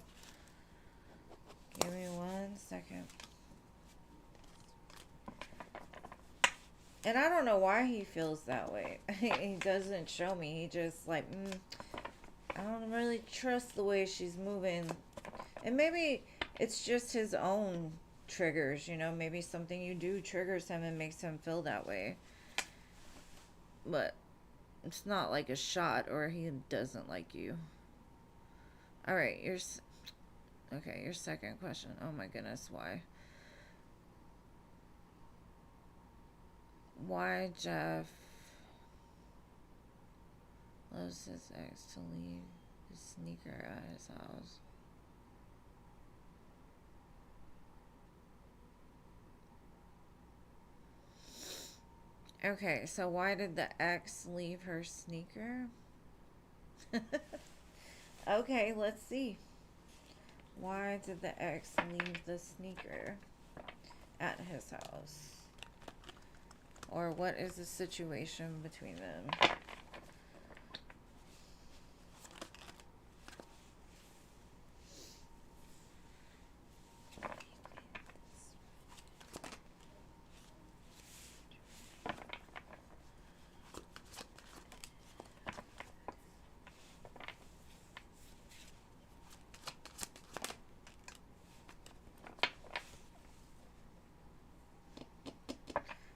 Give me 1 second. And I don't know why he feels that way. He doesn't show me. He just like, I don't really trust the way she's moving. And maybe it's just his own triggers, you know? Maybe something you do triggers him and makes him feel that way. But it's not like a shot, or he doesn't like you. All right, okay, your second question. Oh my goodness, why? Why Jeff loves his ex to leave his sneaker at his house? Okay, so why did the ex leave her sneaker? Okay, let's see. Why did the ex leave the sneaker at his house? Or what is the situation between them?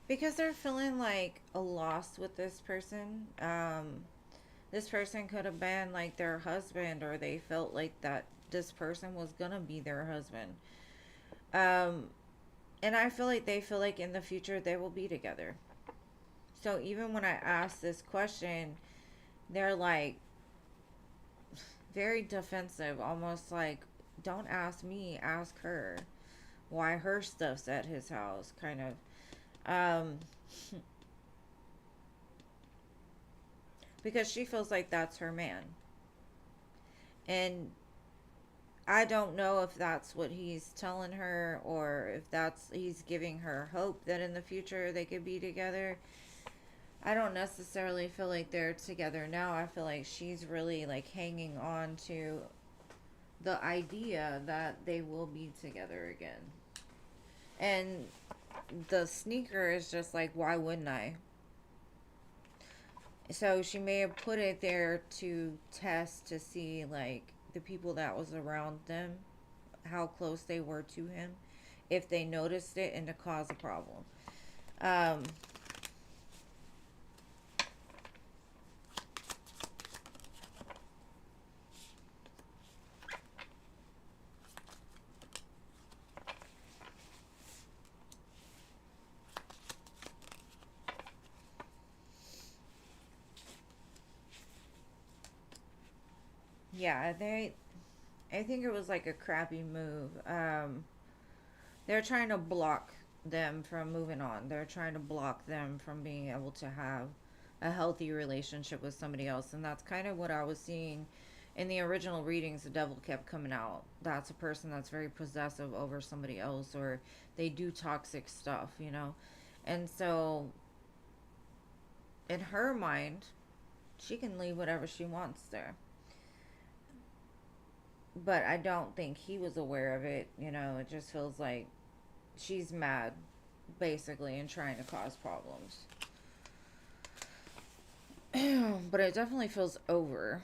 Because they're feeling like a loss with this person. This person could have been like their husband, or they felt like that this person was gonna be their husband. Um, and I feel like they feel like in the future they will be together. So even when I ask this question, they're like very defensive, almost like, don't ask me, ask her why her stuff's at his house, kind of. Um, because she feels like that's her man. And I don't know if that's what he's telling her, or if that's he's giving her hope that in the future they could be together. I don't necessarily feel like they're together now. I feel like she's really like hanging on to the idea that they will be together again. And the sneaker is just like, why wouldn't I? So she may have put it there to test to see like the people that was around them, how close they were to him, if they noticed it, and to cause a problem. Um, yeah, I think it was like a crappy move. They're trying to block them from moving on. They're trying to block them from being able to have a healthy relationship with somebody else. And that's kind of what I was seeing in the original readings. The devil kept coming out. That's a person that's very possessive over somebody else, or they do toxic stuff, you know? And so, in her mind, she can leave whatever she wants there. But I don't think he was aware of it, you know? It just feels like she's mad, basically, and trying to cause problems. But it definitely feels over.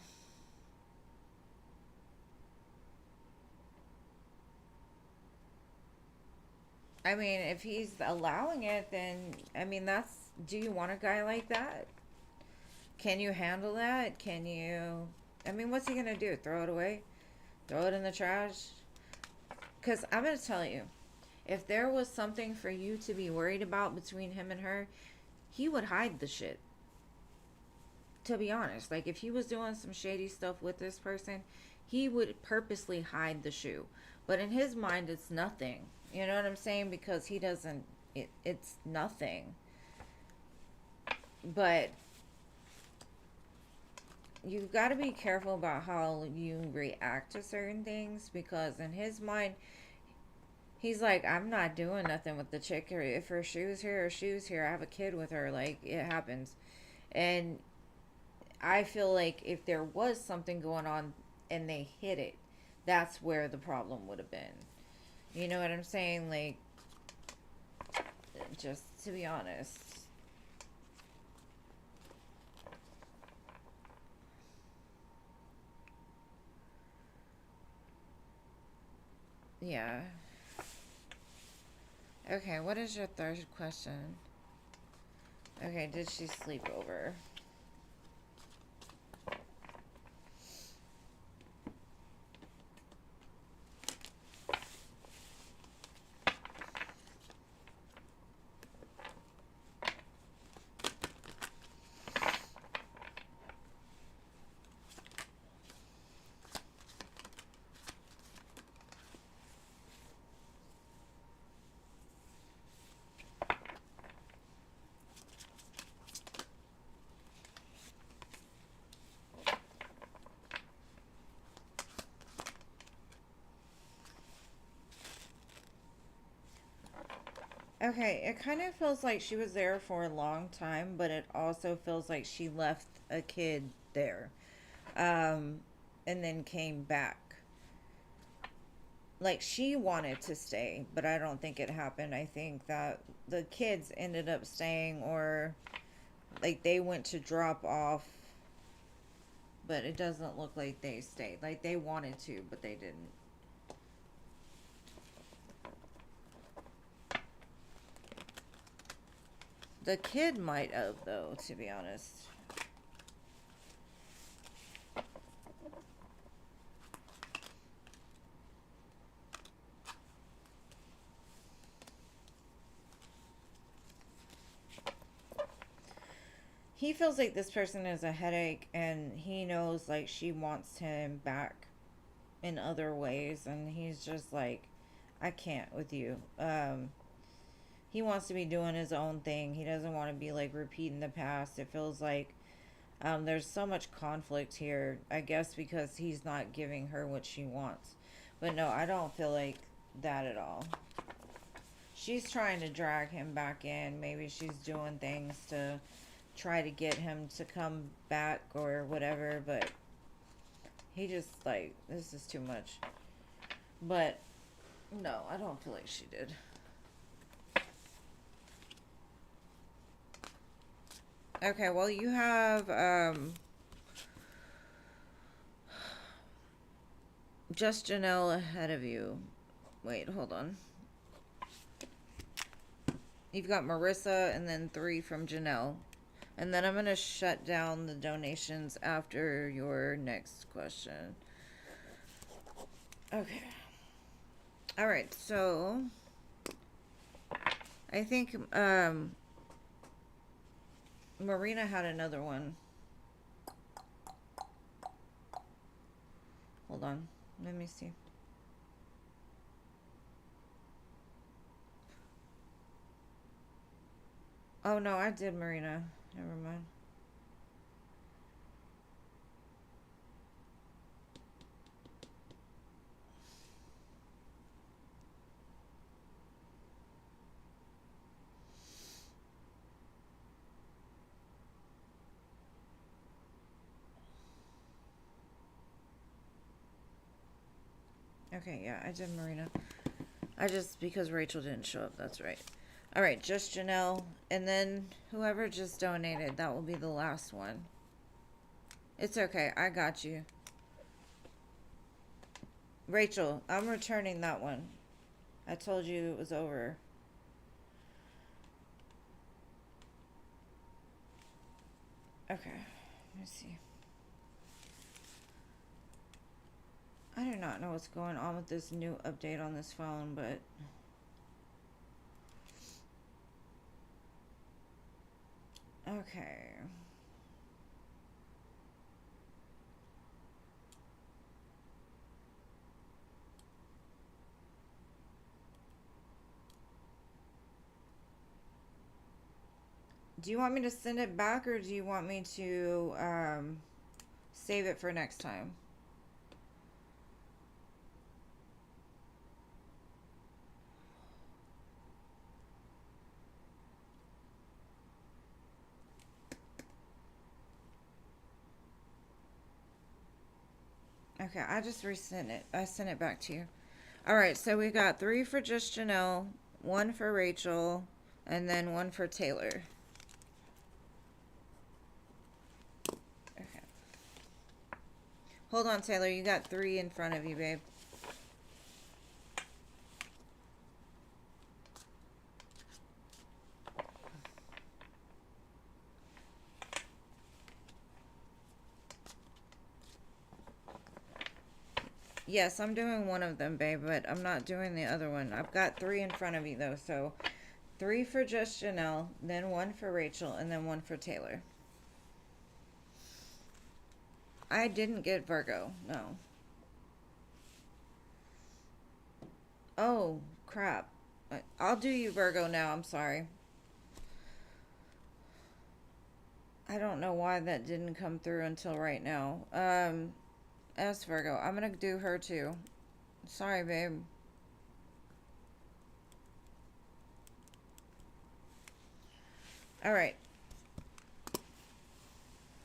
I mean, if he's allowing it, then, I mean, that's. Do you want a guy like that? Can you handle that? Can you. I mean, what's he gonna do? Throw it away? Throw it in the trash? Because I'm gonna tell you, if there was something for you to be worried about between him and her, he would hide the shit. To be honest, like if he was doing some shady stuff with this person, he would purposely hide the shoe. But in his mind, it's nothing. You know what I'm saying? Because he doesn't. It's nothing. But you've got to be careful about how you react to certain things, because in his mind, he's like, I'm not doing nothing with the chick. Or if her shoes here, I have a kid with her. Like, it happens. And I feel like if there was something going on and they hid it, that's where the problem would have been. You know what I'm saying? Like, just to be honest. Yeah. Okay, what is your third question? Okay, did she sleep over? Okay, it kind of feels like she was there for a long time, but it also feels like she left a kid there, um, and then came back. Like she wanted to stay, but I don't think it happened. I think that the kids ended up staying, or like they went to drop off, but it doesn't look like they stayed. Like they wanted to, but they didn't. The kid might have, though, to be honest. he feels like this person is a headache, and he knows like she wants him back in other ways, and he's just like, I can't with you. He wants to be doing his own thing. He doesn't want to be like repeating the past. It feels like there's so much conflict here, I guess because he's not giving her what she wants. But no, I don't feel like that at all. She's trying to drag him back in. Maybe she's doing things to try to get him to come back or whatever, but he just like, this is too much. But no, I don't feel like she did. Okay, well, you have just Janelle ahead of you. Wait, hold on. You've got Marissa and then 3 from Janelle. And then I'm going to shut down the donations after your next question. Okay. All right, so I think Marina had another one. Hold on. Let me see. Oh, no, I did Marina. Never mind. Okay, yeah, I did Marina. I just, because Rachel didn't show up, that's right. All right, just Janelle, and then whoever just donated, that will be the last one. It's okay, I got you. Rachel, I'm returning that one. I told you it was over. Okay, let me see. I do not know what's going on with this new update on this phone, but okay. Do you want me to send it back, or do you want me to save it for next time? Okay, I just resent it. I sent it back to you. All right, so we got 3 for just Janelle, 1 for Rachel, and then 1 for Taylor. Okay. Hold on, Taylor. You got 3 in front of you, babe. Yes, I'm doing one of them, babe, but I'm not doing the other one. I've got 3 in front of you, though, so 3 for just Janelle, then 1 for Rachel, and then 1 for Taylor. I didn't get Virgo, no. Oh, crap. I'll do you Virgo now, I'm sorry. I don't know why that didn't come through until right now. S Virgo, I'm gonna do her too. Sorry, babe. All right.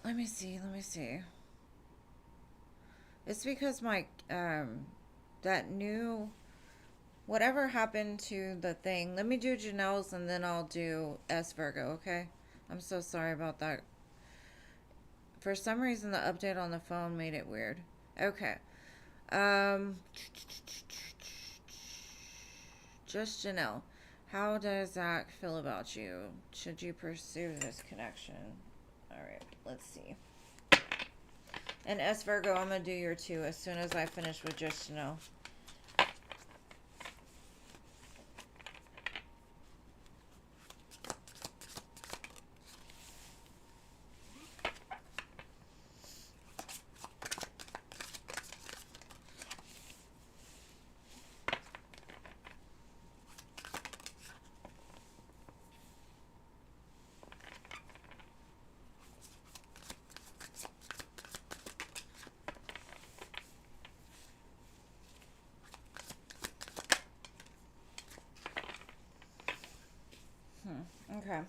Let me see. It's because my that new, whatever happened to the thing. Let me do Janelle's and then I'll do S Virgo, okay? I'm so sorry about that. For some reason the update on the phone made it weird. Okay. Just Janelle. How does Zach feel about you? Should you pursue this connection? Alright, let's see. And S Virgo, I'm going to do your 2 as soon as I finish with just Janelle. Okay.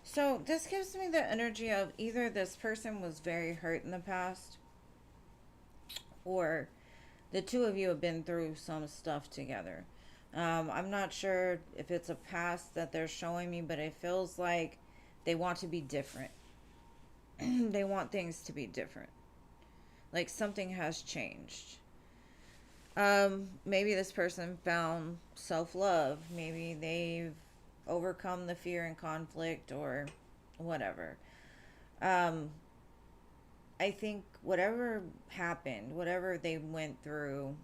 So this gives me the energy of either this person was very hurt in the past, or the two of you have been through some stuff together. I'm not sure if it's a past that they're showing me, but it feels like they want to be different. They want things to be different. Like something has changed. Maybe this person found self love. Maybe they've overcome the fear and conflict or whatever. Um, I think whatever happened, whatever they went through,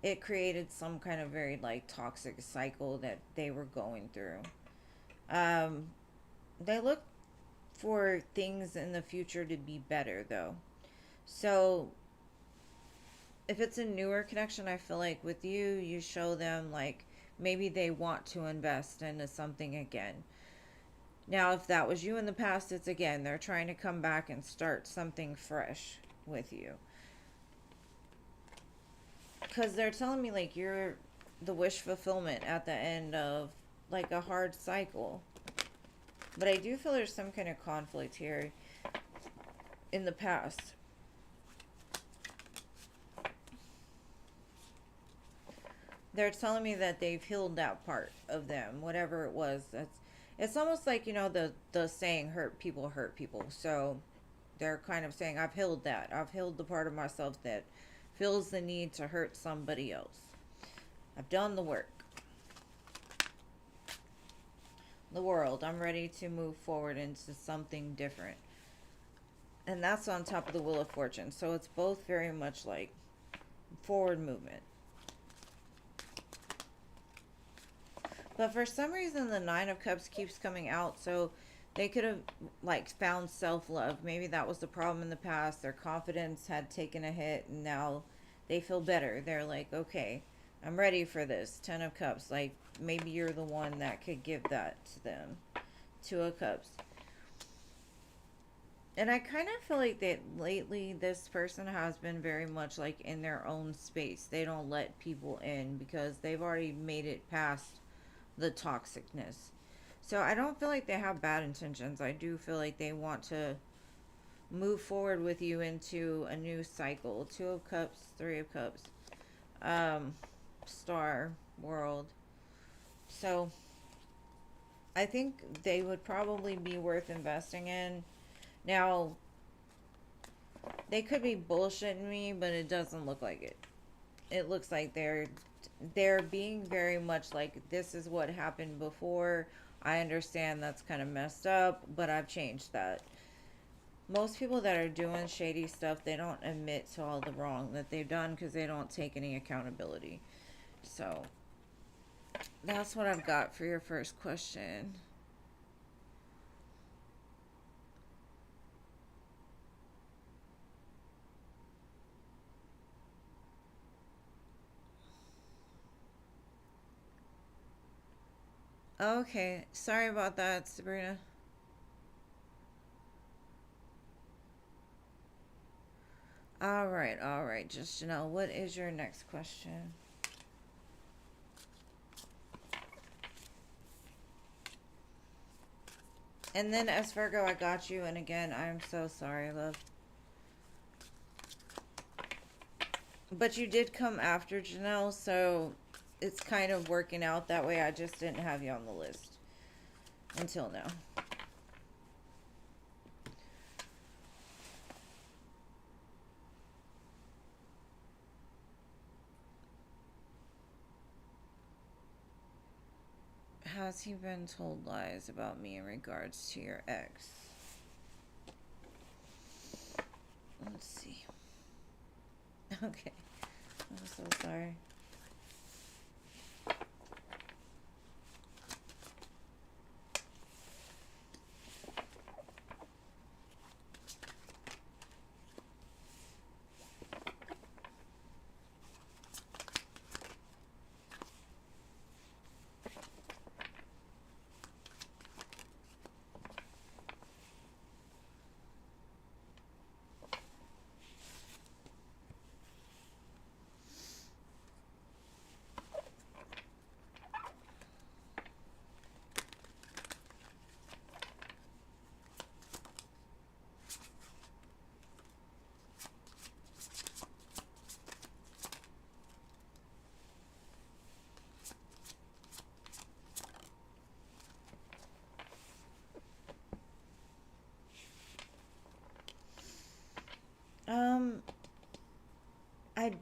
it created some kind of very like toxic cycle that they were going through. Um, they look for things in the future to be better though. So if it's a newer connection, I feel like with you, you show them like maybe they want to invest into something again. Now, if that was you in the past, it's again, they're trying to come back and start something fresh with you. Because they're telling me like you're the wish fulfillment at the end of like a hard cycle. But I do feel there's some kind of conflict here in the past. They're telling me that they've healed that part of them, whatever it was. It's almost like, you know, the saying hurt people. So they're kind of saying I've healed that. I've healed the part of myself that feels the need to hurt somebody else. I've done the work. The world, I'm ready to move forward into something different. And that's on top of the Wheel of Fortune. So it's both very much like forward movement. But for some reason, the Nine of Cups keeps coming out. So they could have like found self-love. Maybe that was the problem in the past. Their confidence had taken a hit and now they feel better. They're like, okay, I'm ready for this. 10 of Cups. Like maybe you're the one that could give that to them. 2 of Cups. And I kind of feel like that lately this person has been very much like in their own space. They don't let people in because they've already made it past the toxicness. So I don't feel like they have bad intentions. I do feel like they want to move forward with you into a new cycle. 2 of Cups, 3 of Cups, Star, World. So I think they would probably be worth investing in. Now, they could be bullshitting me, but it doesn't look like it. It looks like they're being very much like, this is what happened before. I understand that's kind of messed up, but I've changed that. Most people that are doing shady stuff, they don't admit to all the wrong that they've done because they don't take any accountability. So that's what I've got for your first question. Okay, sorry about that, Sabrina. All right, just Janelle, what is your next question? And then as Virgo, I got you, and again, I'm so sorry, love. But you did come after Janelle, so it's kind of working out that way. I just didn't have you on the list until now. Has he been told lies about me in regards to your ex? Let's see. Okay. I'm so sorry.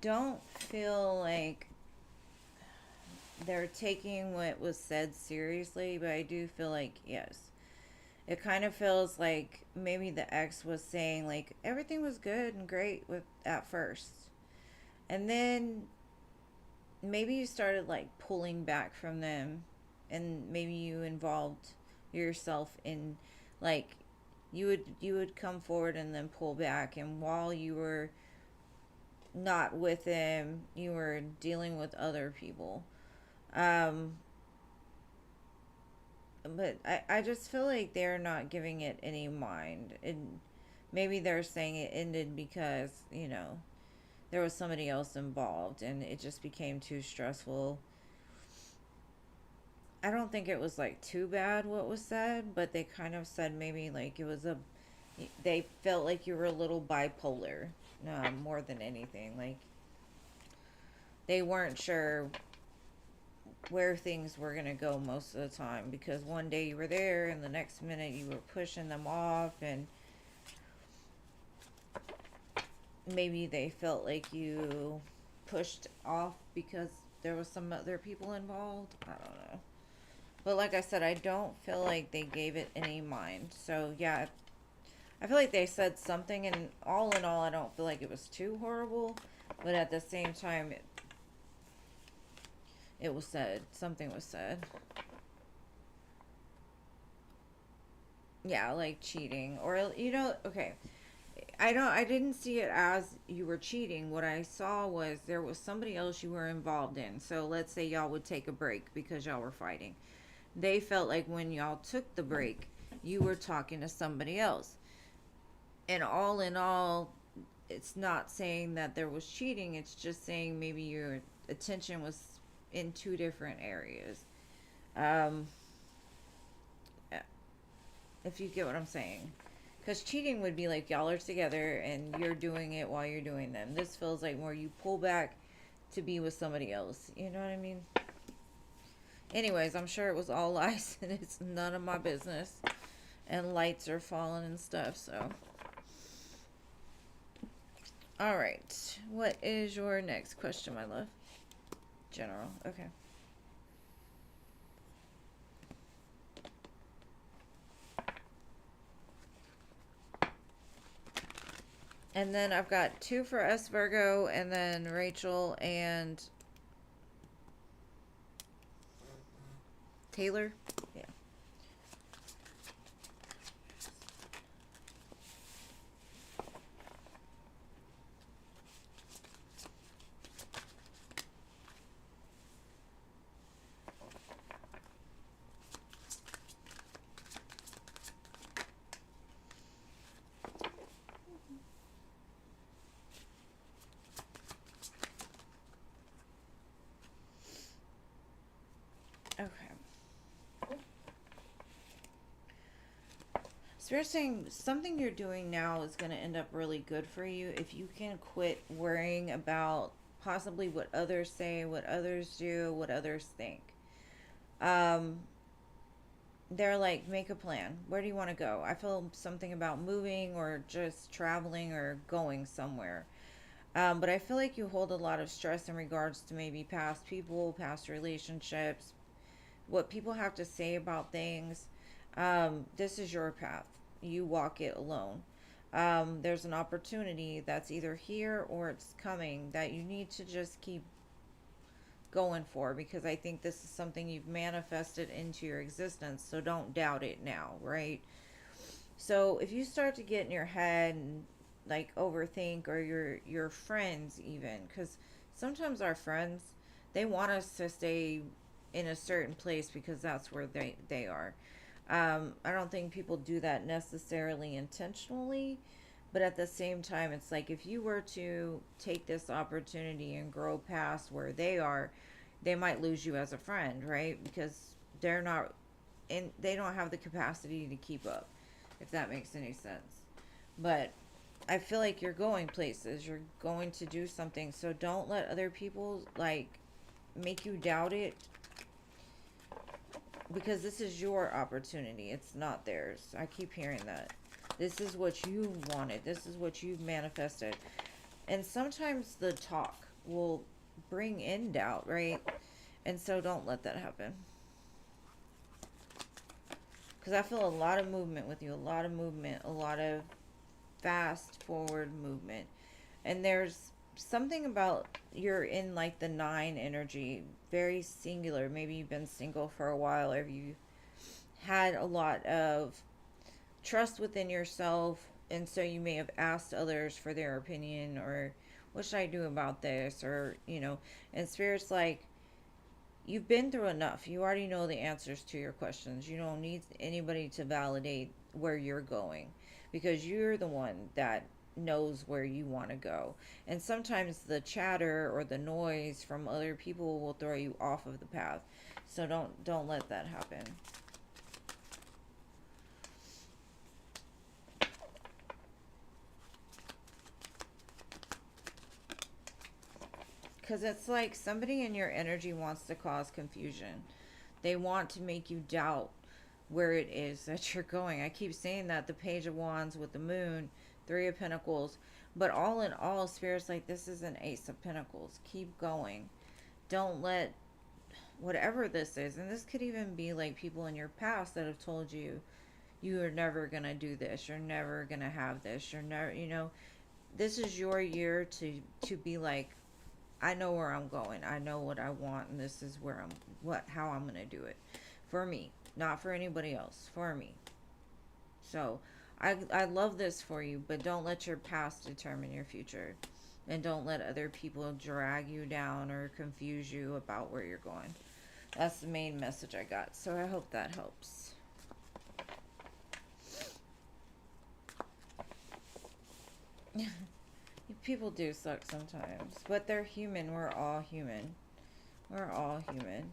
don't feel like they're taking what was said seriously, but I do feel like, yes. It kind of feels like maybe the ex was saying, like, everything was good and great with at first. And then maybe you started, like, pulling back from them. And maybe you involved yourself in, like, you would come forward and then pull back. And while you were not with them, you were dealing with other people. Um, but I just feel like they're not giving it any mind. And maybe they're saying it ended because, there was somebody else involved and it just became too stressful. I don't think it was like too bad what was said, but they kind of said maybe like they felt like you were a little bipolar, more than anything. Like they weren't sure where things were going to go most of the time because one day you were there and the next minute you were pushing them off, and maybe they felt like you pushed off because there was some other people involved. I don't know. But like I said, I don't feel like they gave it any mind. So yeah, I feel like they said something, and all in all, I don't feel like it was too horrible. But at the same time, it was said. Something was said. Yeah, like cheating. Or, okay. I didn't see it as you were cheating. What I saw was there was somebody else you were involved in. So let's say y'all would take a break because y'all were fighting. They felt like when y'all took the break, you were talking to somebody else. And all in all, it's not saying that there was cheating. It's just saying maybe your attention was in two different areas. Um, if you get what I'm saying. Because cheating would be like y'all are together and you're doing it while you're doing them. This feels like more you pull back to be with somebody else. You know what I mean? Anyways, I'm sure it was all lies and it's none of my business. And lights are falling and stuff, so. Alright. What is your next question, my love? General. Okay. And then I've got two for us, Virgo, and then Rachel and Taylor. Yeah. Okay. So you're saying something you're doing now is going to end up really good for you if you can quit worrying about possibly what others say, what others do, what others think. Um, they're like, make a plan. Where do you want to go? I feel something about moving or just traveling or going somewhere. But I feel like you hold a lot of stress in regards to maybe past people, past relationships, what people have to say about things. This is your path. You walk it alone. There's an opportunity that's either here or it's coming that you need to just keep going for, because I think this is something you've manifested into your existence. So don't doubt it now, right? So if you start to get in your head and like overthink, or your friends even, because sometimes our friends, they want us to stay in a certain place because that's where they are. I don't think people do that necessarily intentionally, but at the same time, it's like if you were to take this opportunity and grow past where they are, they might lose you as a friend, right? Because they're not, and they don't have the capacity to keep up, if that makes any sense. But I feel like you're going places, you're going to do something, so don't let other people like make you doubt it, because this is your opportunity. It's not theirs. I keep hearing that. This is what you wanted. This is what you've manifested. And sometimes the talk will bring in doubt, right? And so don't let that happen. Because I feel a lot of movement with you, a lot of movement, a lot of fast forward movement. And there's something about you're in like the nine energy, very singular. Maybe you've been single for a while, or you had a lot of trust within yourself, and so you may have asked others for their opinion, or what should I do about this, or and spirit's like, you've been through enough. You already know the answers to your questions. You don't need anybody to validate where you're going, because you're the one that knows where you want to go. And sometimes the chatter or the noise from other people will throw you off of the path. So don't let that happen. Because it's like somebody in your energy wants to cause confusion. They want to make you doubt where it is that you're going. I keep saying that, the Page of Wands with the Moon, Three of Pentacles. But all in all, Spirit's like, this is an Ace of Pentacles. Keep going. Don't let whatever this is, and this could even be like people in your past that have told you, you are never going to do this. You're never going to have this. You're never, this is your year to be like, I know where I'm going. I know what I want, and this is where how I'm going to do it. For me, not for anybody else, for me. So, I love this for you, but don't let your past determine your future. And don't let other people drag you down or confuse you about where you're going. That's the main message I got. So I hope that helps. People do suck sometimes, but they're human. We're all human. We're all human.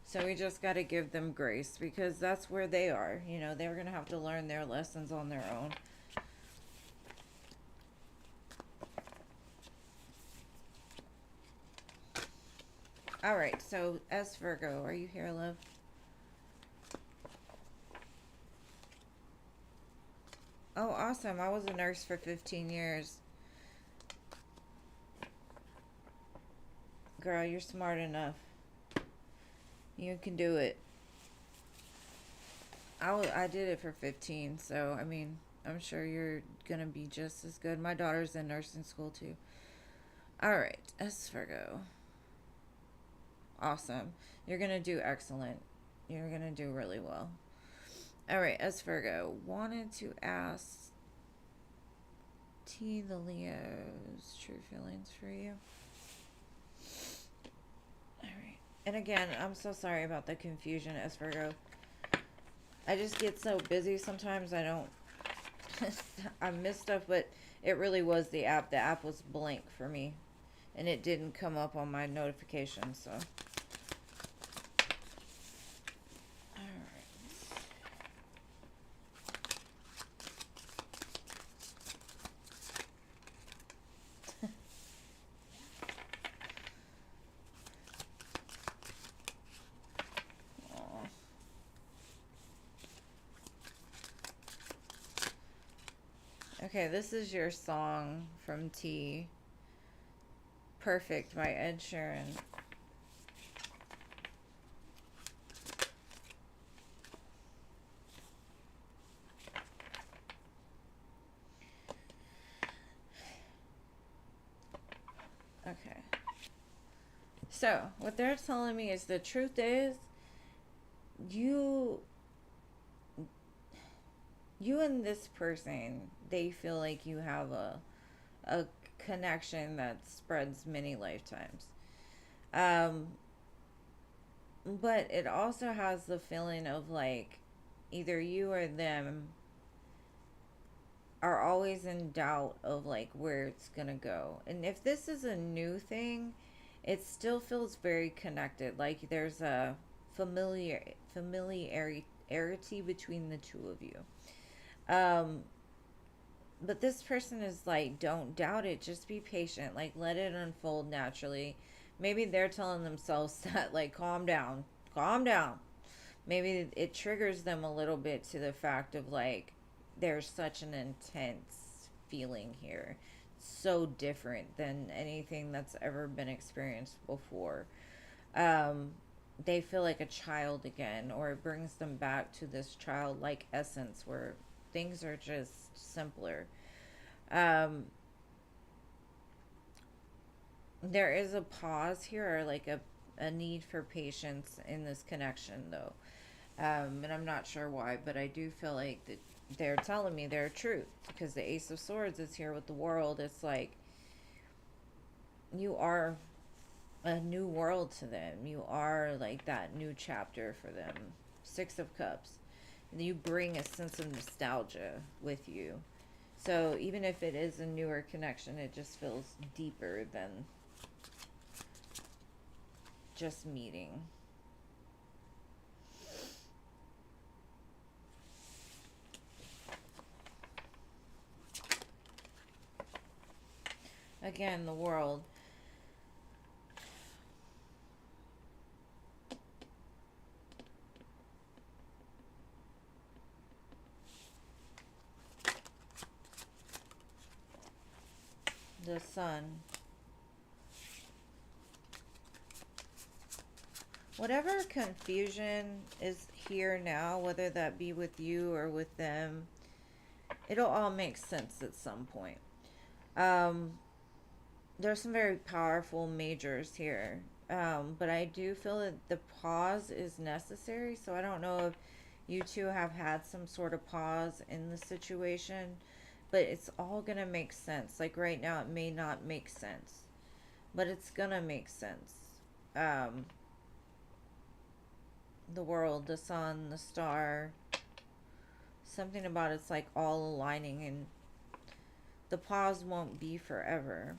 So we just got to give them grace, because that's where they are. They're going to have to learn their lessons on their own. All right. So as Virgo, are you here, love? Oh, awesome. I was a nurse for 15 years. Girl, you're smart enough. You can do it. I did it for 15, so, I mean, I'm sure you're going to be just as good. My daughter's in nursing school, too. All right, S Virgo. Awesome. You're going to do excellent. You're going to do really well. All right, S Virgo. Wanted to ask T the Leo's true feelings for you. All right. And again, I'm so sorry about the confusion, S Virgo. I just get so busy sometimes I don't I miss stuff, but it really was the app. The app was blank for me, and it didn't come up on my notifications, so. Okay, this is your song from T. Perfect by Ed Sheeran. Okay. So, what they're telling me is the truth is, you and this person, they feel like you have a connection that spreads many lifetimes. Um, but it also has the feeling of like either you or them are always in doubt of like where it's gonna go. And if this is a new thing, it still feels very connected. Like there's a familiarity between the two of you. Um, but this person is like, don't doubt it. Just be patient. Like, let it unfold naturally. Maybe they're telling themselves that, like, calm down, calm down. Maybe it triggers them a little bit to the fact of like, there's such an intense feeling here. so different than anything that's ever been experienced before. um, they feel like a child again, or it brings them back to this childlike essence where things are just simpler. Um, there is a pause here, or like a need for patience in this connection, though. And I'm not sure why, but I do feel like that they're telling me their truth, because the Ace of Swords is here with the world. It's like you are a new world to them. You are like that new chapter for them. Six of Cups. You bring a sense of nostalgia with you. So even if it is a newer connection, it just feels deeper than just meeting. Again, the world. The sun. Whatever confusion is here now, whether that be with you or with them, it'll all make sense at some point. Um, there's some very powerful majors here. But I do feel that the pause is necessary. So I don't know if you two have had some sort of pause in the situation, but it's all going to make sense. Like right now, it may not make sense, but it's going to make sense. Um, the world, the sun, the star, something about it's like all aligning, and the pause won't be forever.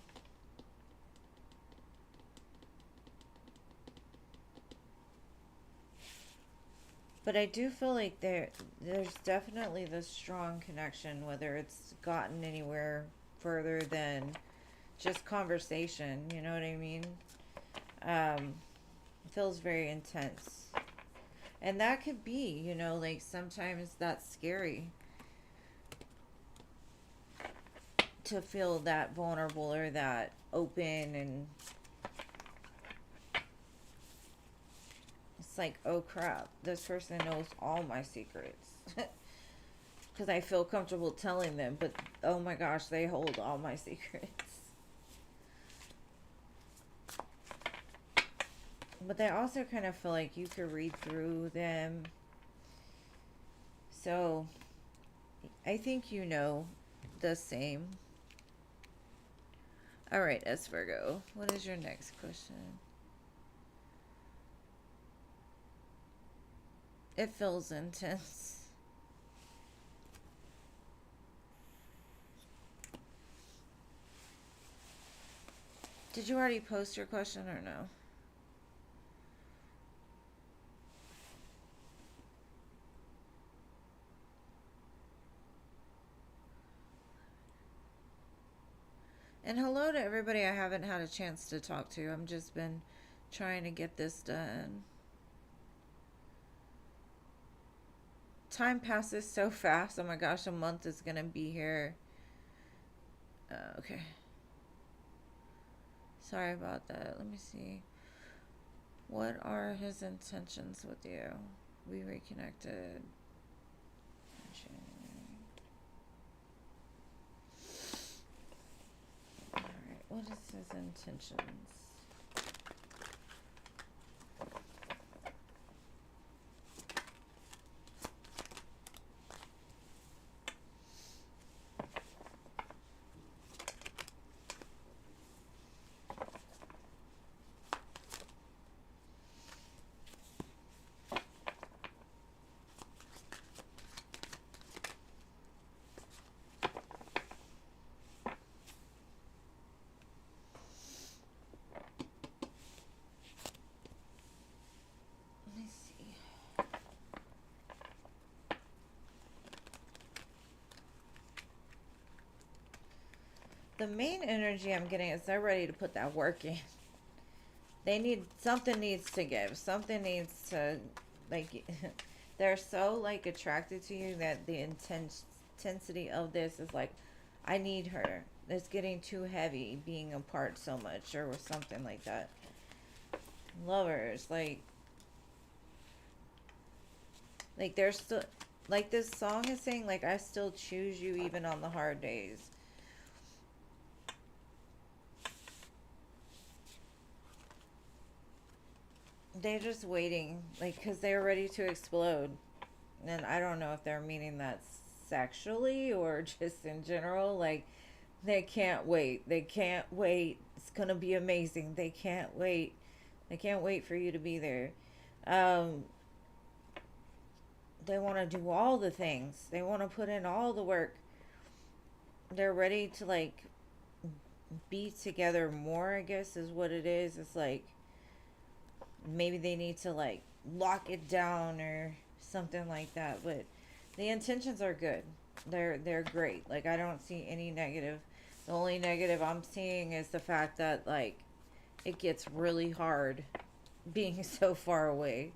But I do feel like there's definitely this strong connection, whether it's gotten anywhere further than just conversation, you know what I mean? It feels very intense. And that could be, like sometimes that's scary to feel that vulnerable or that open, and it's like, oh crap, this person knows all my secrets. Because I feel comfortable telling them, but oh my gosh, they hold all my secrets. But they also kind of feel like you could read through them. So I think you know the same. All right, S Virgo, what is your next question? It feels intense. Did you already post your question or no? And hello to everybody I haven't had a chance to talk to. I've just been trying to get this done. Time passes so fast. Oh my gosh, a month is going to be here. Okay. Sorry about that. Let me see. What are his intentions with you? We reconnected. Alright, what is his intentions? The main energy I'm getting is they're ready to put that work in. Something needs to give. Something needs to, like, they're so, attracted to you that the intensity of this is like, I need her. it's getting too heavy being apart so much, or something like that. Lovers, like there's still, like this song is saying, like, I still choose you even on the hard days. They're just waiting, like, because they're ready to explode. And I don't know if they're meaning that sexually or just in general. Like, they can't wait. They can't wait. It's gonna be amazing. They can't wait. They can't wait for you to be there. Um, they want to do all the things. They want to put in all the work. They're ready to, like, be together more, I guess is what it is. It's like maybe they need to, like, lock it down or something like that, but the intentions are good. They're great. Like, I don't see any negative. The only negative I'm seeing is the fact that, like, it gets really hard being so far away.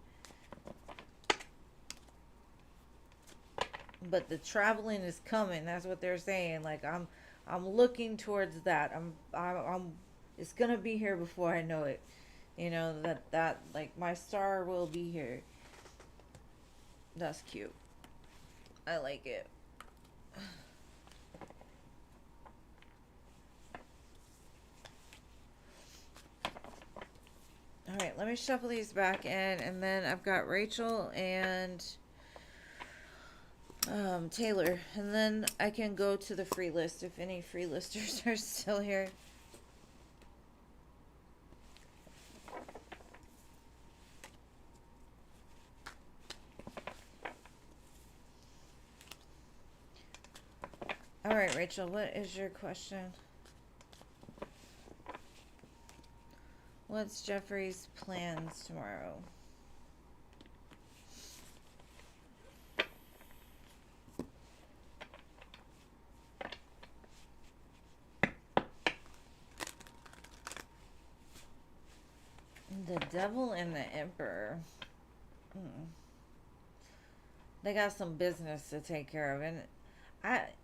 But the traveling is coming. That's what they're saying. Like, I'm looking towards that. I'm it's gonna be here before I know it. You know, that like, my star will be here. That's cute. I like it. All right, let me shuffle these back in, and then I've got Rachel and Taylor, and then I can go to the free list if any free listers are still here. All right, Rachel, what is your question? What's Jeffrey's plans tomorrow? The Devil and the Emperor. They got some business to take care of, and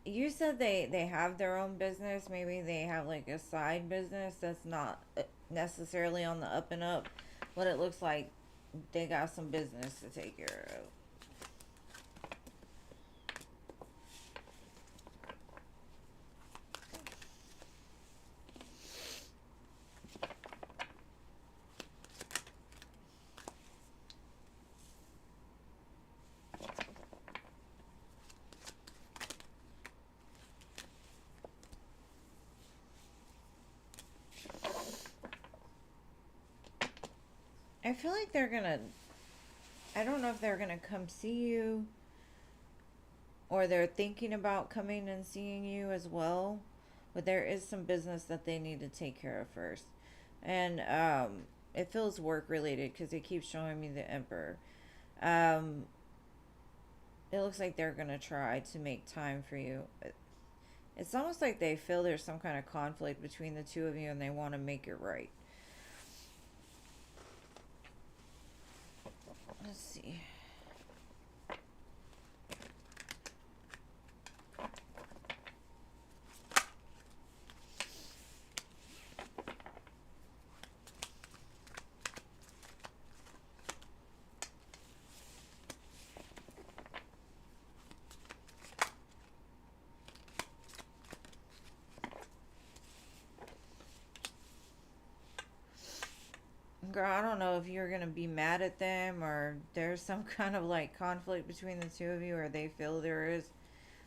you said they have their own business. Maybe they have, like, a side business that's not necessarily on the up and up, but it looks like they got some business to take care of. I feel like they're gonna, I don't know if they're gonna come see you or they're thinking about coming and seeing you as well, but there is some business that they need to take care of first. And it feels work related because it keeps showing me the Emperor. Um, it looks like they're gonna try to make time for you. It's almost like they feel there's some kind of conflict between the two of you and they want to make it right. Let's see. Girl, I don't know if you're gonna be mad at them or there's some kind of, like, conflict between the two of you, or they feel there is.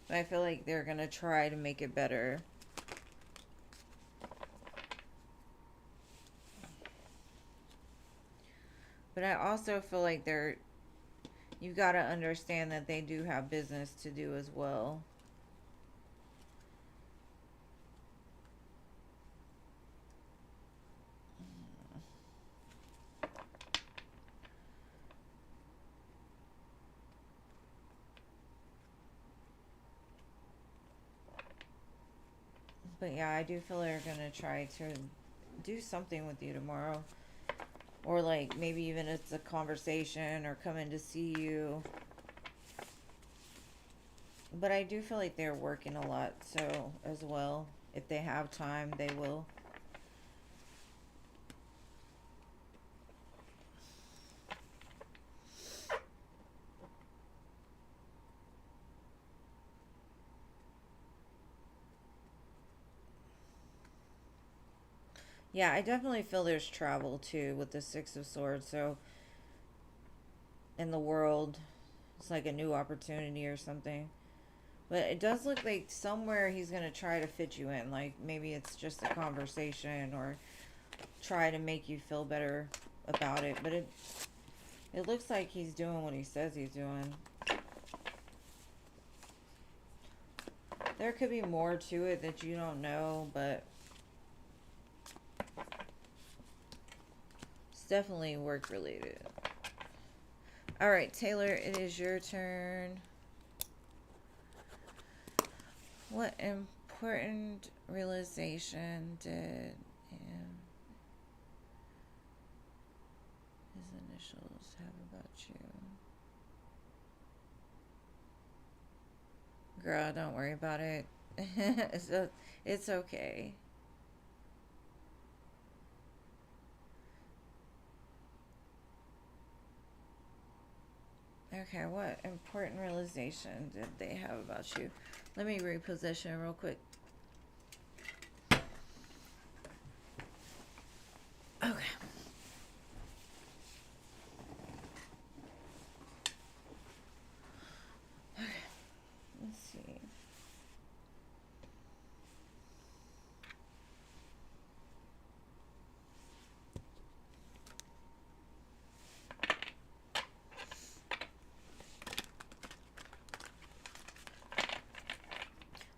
But I feel like they're gonna try to make it better. But I also feel like you've got to understand that they do have business to do as well. But yeah, I do feel they're gonna try to do something with you tomorrow. Or, like, maybe even it's a conversation or come in to see you. But I do feel like they're working a lot, so, as well. If they have time, they will. Yeah, I definitely feel there's travel too with the Six of Swords. So in the world, it's like a new opportunity or something. But it does look like somewhere he's going to try to fit you in. Like maybe it's just a conversation or try to make you feel better about it. But it looks like he's doing what he says he's doing. There could be more to it that you don't know, but it's definitely work related. All right, Taylor, it is your turn. What important realization did his initials have about you? Girl, don't worry about it. It's okay. Okay, what important realization did they have about you? Let me reposition real quick. Okay. Let's see.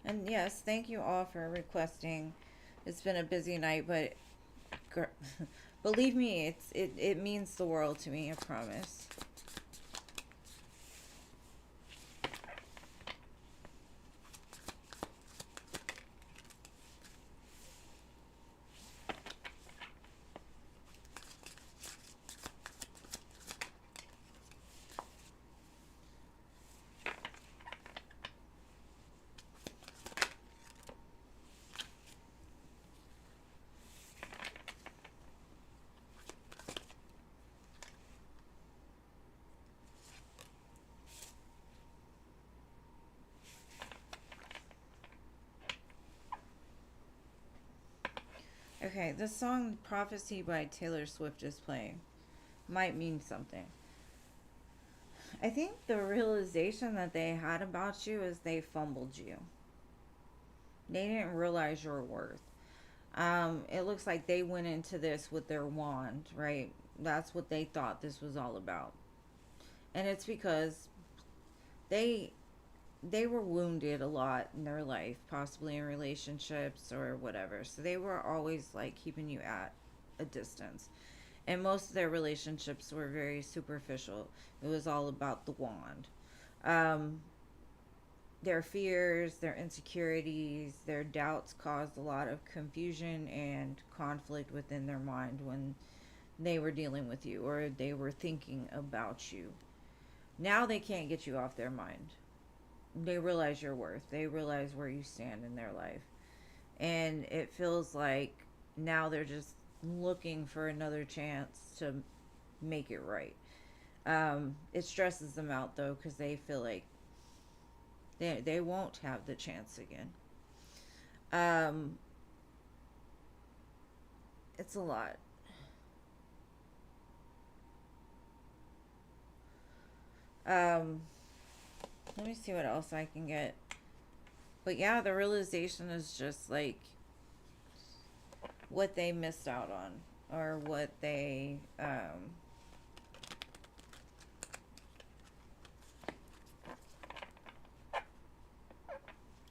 And yes, thank you all for requesting. It's been a busy night, but believe me, it means the world to me, I promise. Okay, the song Prophecy by Taylor Swift is playing. Might mean something. I think the realization that they had about you is they fumbled you. They didn't realize your worth. It looks like they went into this with their wand, right? That's what they thought this was all about. And it's because they they were wounded a lot in their life, possibly in relationships or whatever. So they were always like keeping you at a distance. And most of their relationships were very superficial. It was all about the wand. Um, their fears, their insecurities, their doubts caused a lot of confusion and conflict within their mind when they were dealing with you or they were thinking about you. Now they can't get you off their mind. They realize your worth. They realize where you stand in their life. And it feels like now they're just looking for another chance to make it right. It stresses them out though because they feel like they won't have the chance again. Um, it's a lot. Um, let me see what else I can get. But yeah, the realization is just like what they missed out on or what they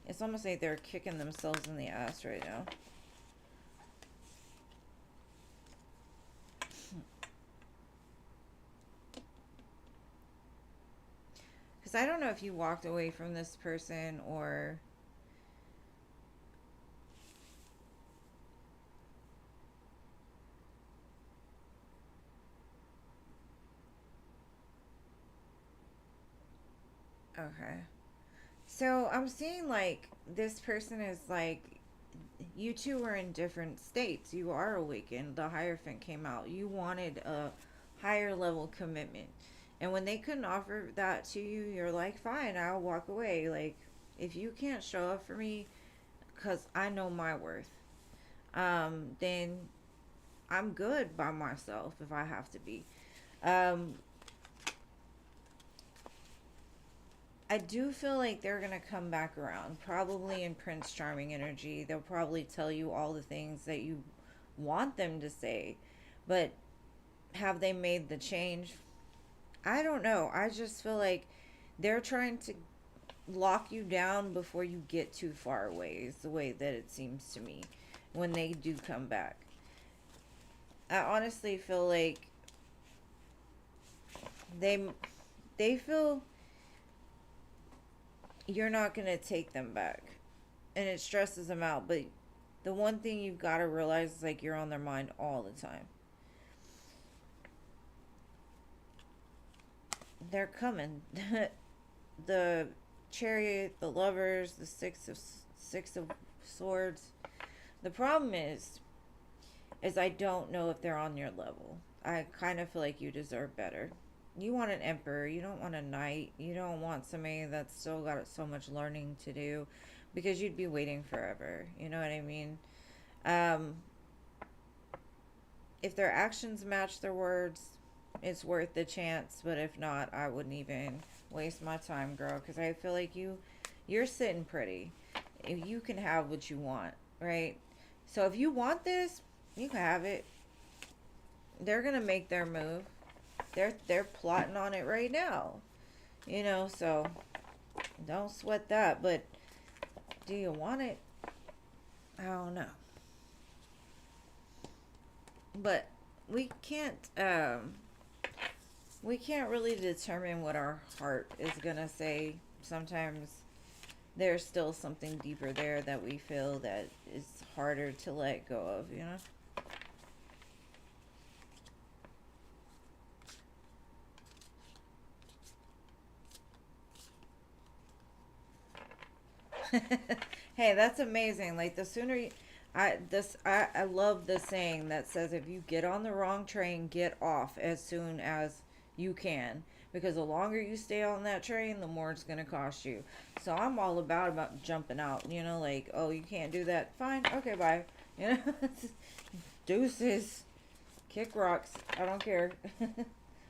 it's almost like they're kicking themselves in the ass right now. Because I don't know if you walked away from this person or. Okay. So I'm seeing like this person is like you two are in different states. You are awakened. The Hierophant came out. You wanted a higher level commitment. And when they couldn't offer that to you, you're like, fine, I'll walk away. Like, if you can't show up for me because I know my worth, then I'm good by myself if I have to be. Um, I do feel like they're going to come back around, probably in Prince Charming energy. They'll probably tell you all the things that you want them to say, but have they made the change? I don't know. I just feel like they're trying to lock you down before you get too far away, is the way that it seems to me when they do come back. I honestly feel like they they feel you're not going to take them back, and it stresses them out. But the one thing you've got to realize is like you're on their mind all the time. They're coming. The Chariot, the Lovers, the Six of Swords. The problem is I don't know if they're on your level. I kind of feel like you deserve better. You want an emperor. You don't want a knight. You don't want somebody that's still got so much learning to do, because you'd be waiting forever. You know what I mean? Um, if their actions match their words, it's worth the chance. But if not, I wouldn't even waste my time, girl, because I feel like you're sitting pretty. You can have what you want, right? So if you want this, you can have it. They're gonna make their move. They're plotting on it right now. So don't sweat that. But do you want it? I don't know. But we can't really determine what our heart is gonna say. Sometimes there's still something deeper there that we feel that is harder to let go of. Hey, that's amazing. Like, the sooner you, I love the saying that says, if you get on the wrong train, get off as soon as you can, because the longer you stay on that train, the more it's going to cost you. So I'm all about jumping out, like, oh, you can't do that. Fine. Okay, bye. You know, deuces. Kick rocks. I don't care.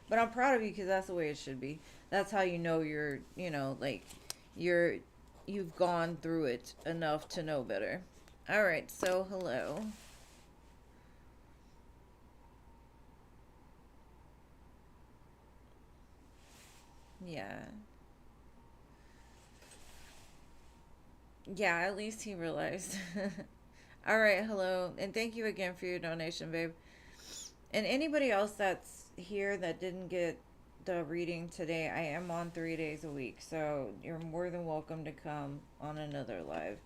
But I'm proud of you, because that's the way it should be. That's how you know like, you're you've gone through it enough to know better. All right, so hello. Yeah. Yeah, at least he realized. All right, hello. And thank you again for your donation, babe. And anybody else that's here that didn't get the reading today, I am on 3 days a week. So you're more than welcome to come on another live.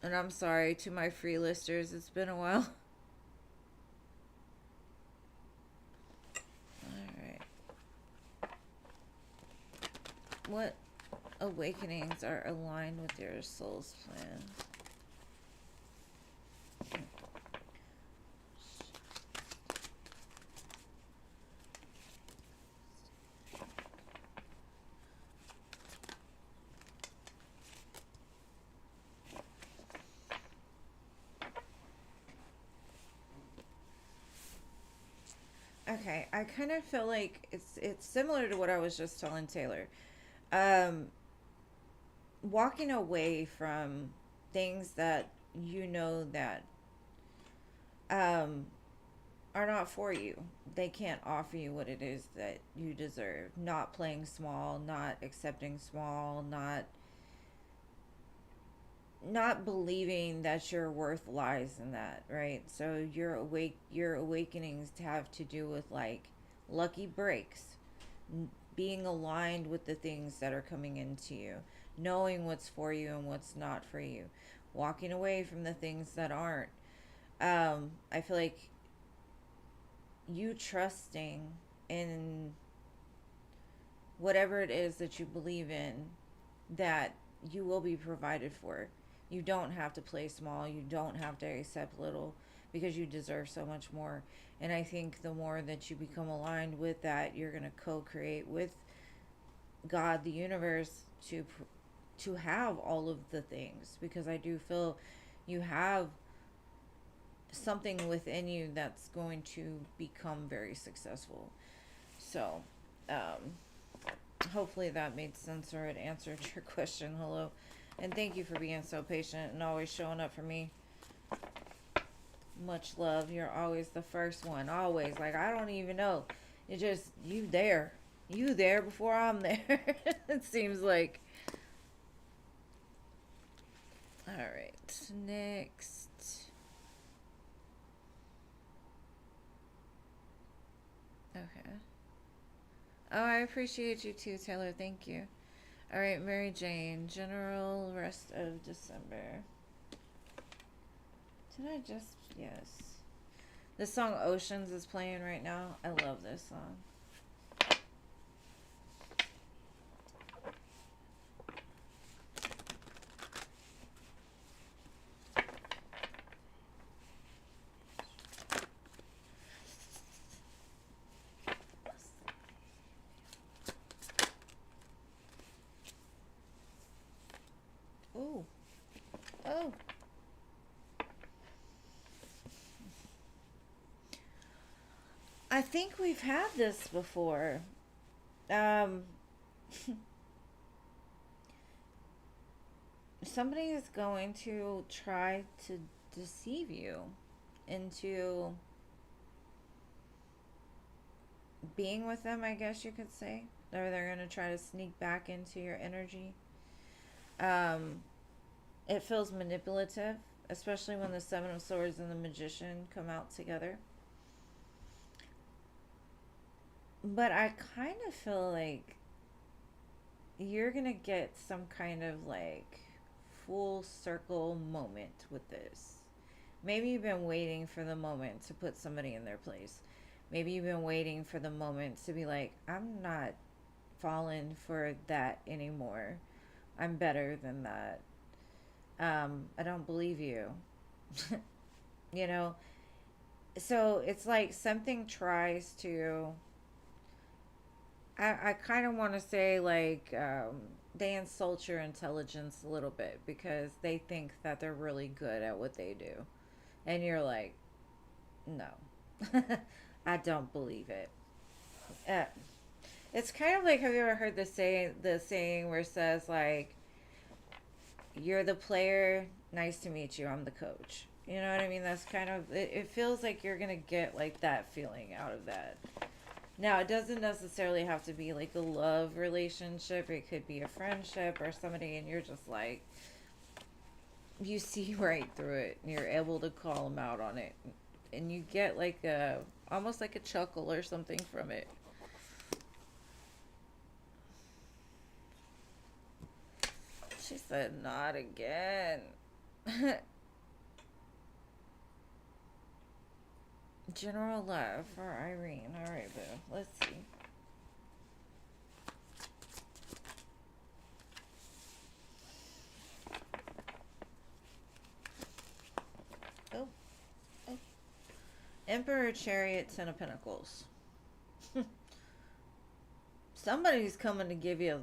And I'm sorry to my free listers, it's been a while. Alright. What awakenings are aligned with your soul's plan? Okay, I kind of feel like it's similar to what I was just telling Taylor. Um, Walking away from things that you know that um are not for you. They can't offer you what it is that you deserve. Not playing small, not accepting small, not believing that your worth lies in that, right? So your awakenings have to do with like lucky breaks, being aligned with the things that are coming into you, knowing what's for you and what's not for you, walking away from the things that aren't. I feel like you trusting in whatever it is that you believe in, that you will be provided for. You don't have to play small. You don't have to accept little because you deserve so much more. And I think the more that you become aligned with that, you're going to co-create with God, the universe, to have all of the things, because I do feel you have something within you that's going to become very successful. So, hopefully that made sense or it answered your question. Hello. And thank you for being so patient and always showing up for me. Much love. You're always the first one. Always. Like, I don't even know. It's just, you there. You there before I'm there. It seems like. Alright. Next. Okay. Oh, I appreciate you too, Taylor. Thank you. Alright, Mary Jane. General rest of December. Did I just... Yes. The song Oceans is playing right now. I love this song. Ooh. Oh. I think we've had this before. Um, somebody is going to try to deceive you into being with them, I guess you could say. Or they're going to try to sneak back into your energy. Um, it feels manipulative, especially when the Seven of Swords and the Magician come out together. But I kind of feel like you're going to get some kind of like full circle moment with this. Maybe you've been waiting for the moment to put somebody in their place. Maybe you've been waiting for the moment to be like, I'm not falling for that anymore. I'm better than that. I don't believe you. You know? So it's like something tries to. I kind of want to say, like, they insult your intelligence a little bit because they think that they're really good at what they do. And you're like, no, I don't believe it. Uh, it's kind of like, have you ever heard the saying where it says, like, you're the player, nice to meet you, I'm the coach. You know what I mean? That's kind of, it feels like you're going to get, like, that feeling out of that. Now, it doesn't necessarily have to be like a love relationship. It could be a friendship or somebody, and you're just like, you see right through it, and you're able to call them out on it. And you get like almost like a chuckle or something from it. She said, not again. General love for Irene. All right, boo. Let's see. Oh, oh. Emperor, Chariot, Ten of Pentacles. Somebody's coming to give you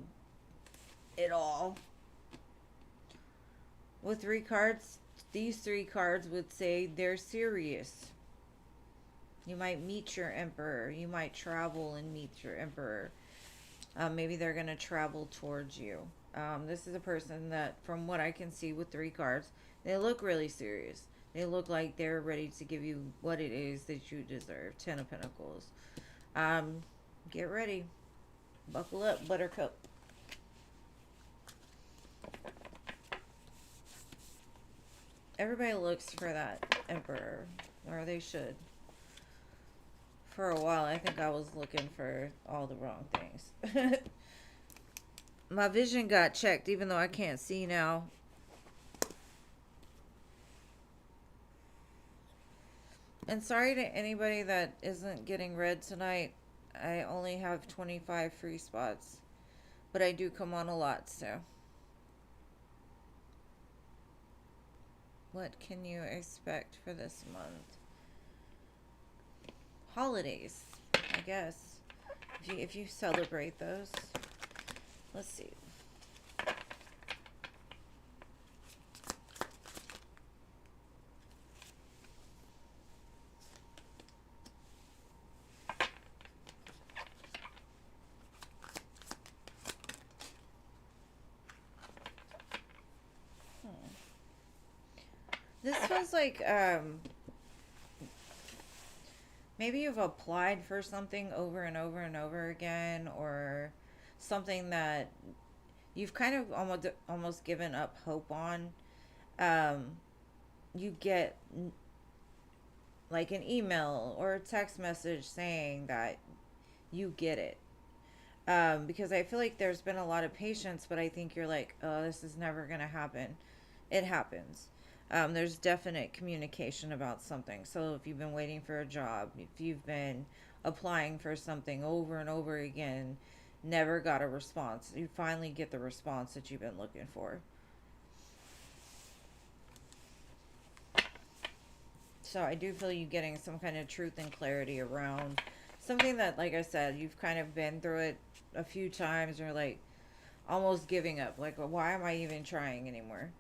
it all. With 3 cards, these 3 cards would say they're serious. You might meet your emperor. You might travel and meet your emperor. Maybe they're going to travel towards you. This is a person that, from what I can see with 3 cards, they look really serious. They look like they're ready to give you what it is that you deserve. 10 of Pentacles. Get ready. Buckle up, Buttercup. Everybody looks for that emperor, or they should. For a while, I think I was looking for all the wrong things. My vision got checked, even though I can't see now. And sorry to anybody that isn't getting read tonight. I only have 25 free spots. But I do come on a lot, so. What can you expect for this month? Holidays, I guess. If you celebrate those. Let's see. This feels like maybe you've applied for something over and over and over again, or something that you've kind of almost given up hope on. Um, you get like an email or a text message saying that you get it. Because I feel like there's been a lot of patience, but I think you're like, oh, this is never going to happen. It happens. There's definite communication about something. So if you've been waiting for a job, if you've been applying for something over and over again, never got a response, you finally get the response that you've been looking for. So I do feel you getting some kind of truth and clarity around something that, like I said, you've kind of been through it a few times, or like almost giving up. Like, well, why am I even trying anymore?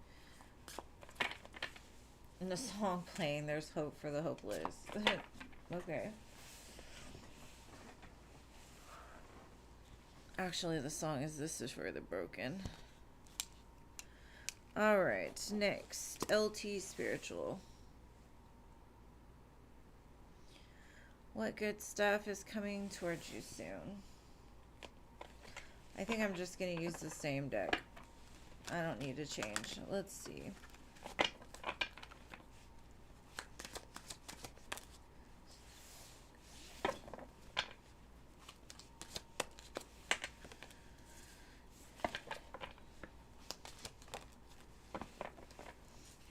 In the song playing, there's hope for the hopeless. Okay. Actually, the song is This Is for the Broken. Alright, next. LT Spiritual. What good stuff is coming towards you soon? I think I'm just going to use the same deck. I don't need to change. Let's see.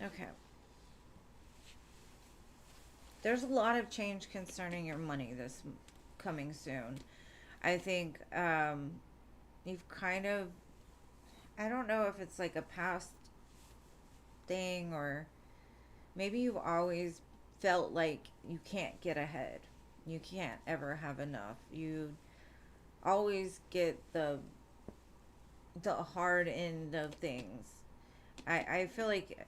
Okay. There's a lot of change concerning your money this coming soon. I think you've kind of, I don't know if it's like a past thing, or maybe you've always felt like you can't get ahead. You can't ever have enough. You always get the hard end of things. I feel like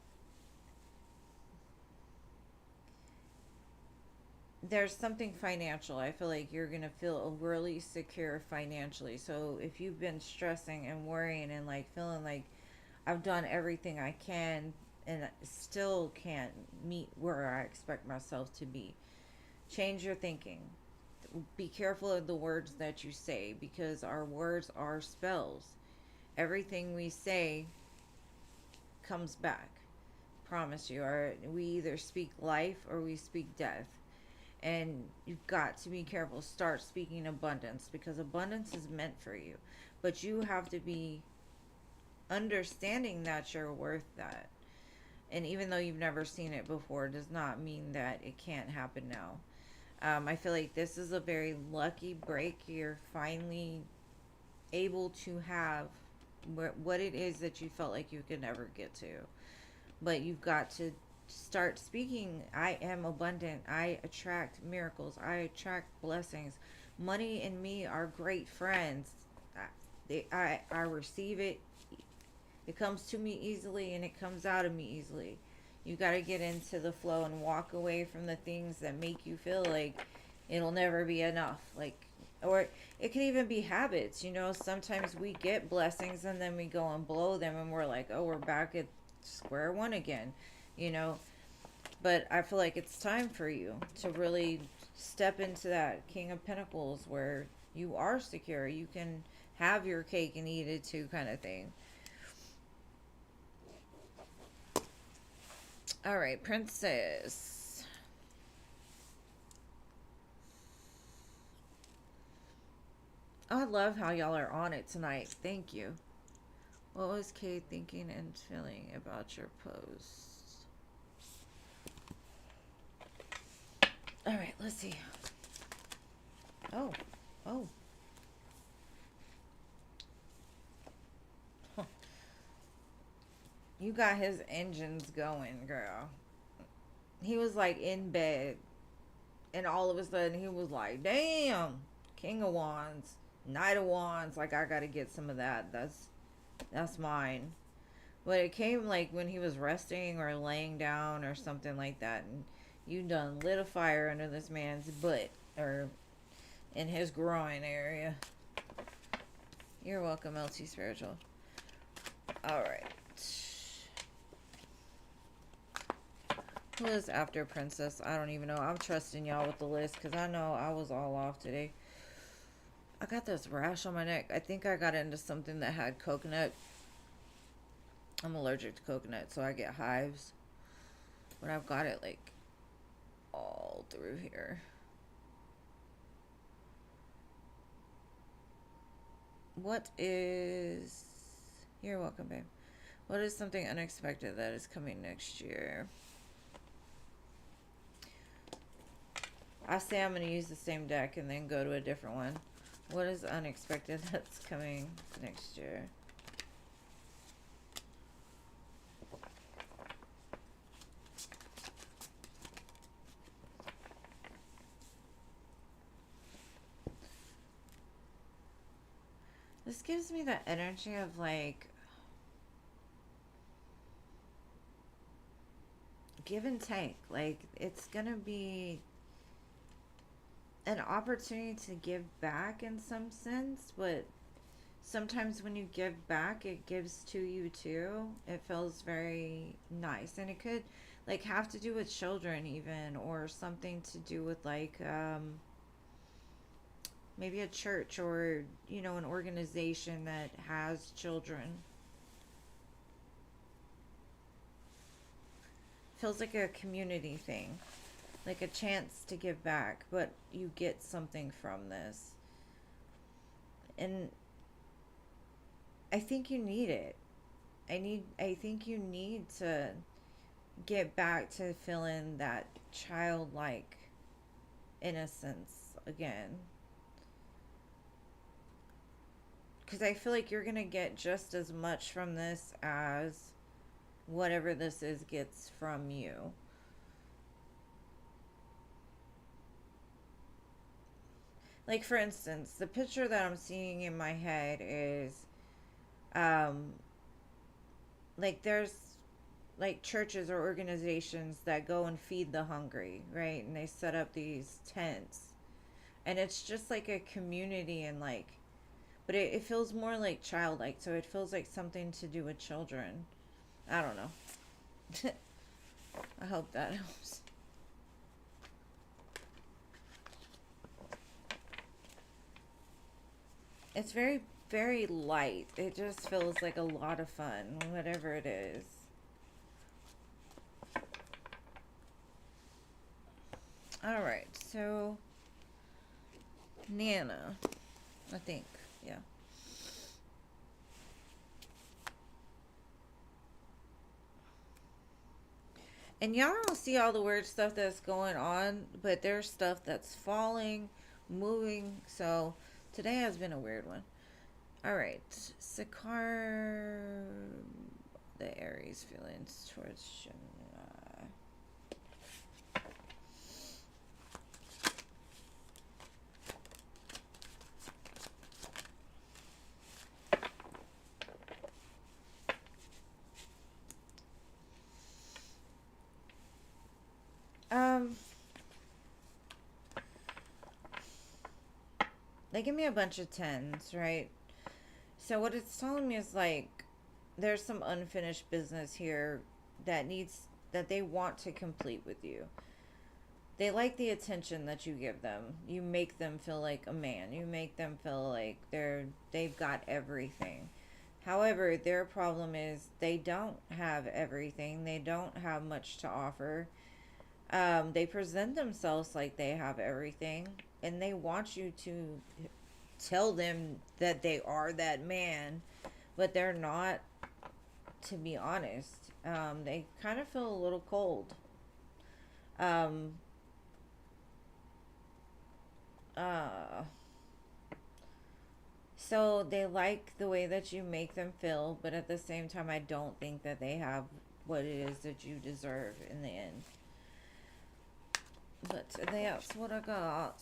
there's something financial. I feel like you're gonna feel really secure financially. So if you've been stressing and worrying and like feeling like I've done everything I can and still can't meet where I expect myself to be, change your thinking. Be careful of the words that you say, because our words are spells. Everything we say comes back. Promise you. Or we either speak life or we speak death. And you've got to be careful. Start speaking abundance, because abundance is meant for you. But you have to be understanding that you're worth that. And even though you've never seen it before, does not mean that it can't happen now. I feel like this is a very lucky break. You're finally able to have what it is that you felt like you could never get to. But you've got to start speaking. I am abundant. I attract miracles. I attract blessings. Money and me are great friends. I receive it. It comes to me easily and it comes out of me easily. You got to get into the flow and walk away from the things that make you feel like it'll never be enough. Like, or it can even be habits. Sometimes we get blessings and then we go and blow them and we're like, oh, we're back at square one again, you know. But I feel like it's time for you to really step into that King of Pentacles where you are secure. You can have your cake and eat it too, kind of thing. All right, Princess. I love how y'all are on it tonight. Thank you. What was Kate thinking and feeling about your post? All right, let's see. Oh. Huh. You got his engines going, girl. He was like in bed, and all of a sudden he was like, damn, King of Wands, Knight of Wands. Like, I gotta get some of that. That's mine. But it came like when he was resting or laying down or something like that, and you done lit a fire under this man's butt or in his groin area. You're welcome, LT Spiritual. Alright. Who is after Princess? I don't even know. I'm trusting y'all with the list because I know I was all off today. I got this rash on my neck. I think I got into something that had coconut. I'm allergic to coconut, so I get hives. But I've got it like all through here. What is... You're welcome, babe. What is something unexpected that is coming next year? I say I'm going to use the same deck and then go to a different one. What is unexpected that's coming next year? This gives me the energy of like give and take. Like, it's going to be an opportunity to give back in some sense, but sometimes when you give back, it gives to you too. It feels very nice, and it could like have to do with children even, or something to do with like maybe a church or, you know, an organization that has children. Feels like a community thing, like a chance to give back, but you get something from this. And I think you need it. I think you need to get back to feeling that childlike innocence again. Because I feel like you're going to get just as much from this as whatever this is gets from you. Like, for instance, the picture that I'm seeing in my head is like there's like churches or organizations that go and feed the hungry, right? And they set up these tents. And it's just like a community, and like, but it feels more like childlike, so it feels like something to do with children. I don't know. I hope that helps. It's very, very light. It just feels like a lot of fun, whatever it is. Alright, so Nana, I think, yeah. And y'all don't see all the weird stuff that's going on, but there's stuff that's falling, moving. So today has been a weird one. All right, Sakar, the Aries feelings towards Gemini. They give me a bunch of tens, right? So what it's telling me is like there's some unfinished business here that they want to complete with you. They like the attention that you give them. You make them feel like a man. You make them feel like they've got everything. However, their problem is they don't have everything. They don't have much to offer. They present themselves like they have everything, and they want you to tell them that they are that man, but they're not, to be honest. They kind of feel a little cold. Um, uh, So they like the way that you make them feel, but at the same time, I don't think that they have what it is that you deserve in the end. But that's what I got.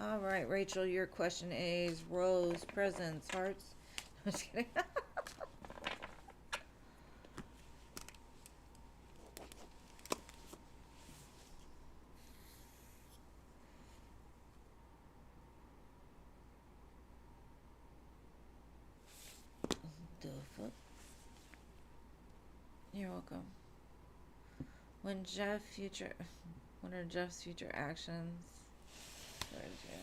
All right, Rachel, your question is rose, presents, hearts. I'm just kidding. The fuck? You're welcome. When Jeff future, what are Jeff's future actions? Where is it?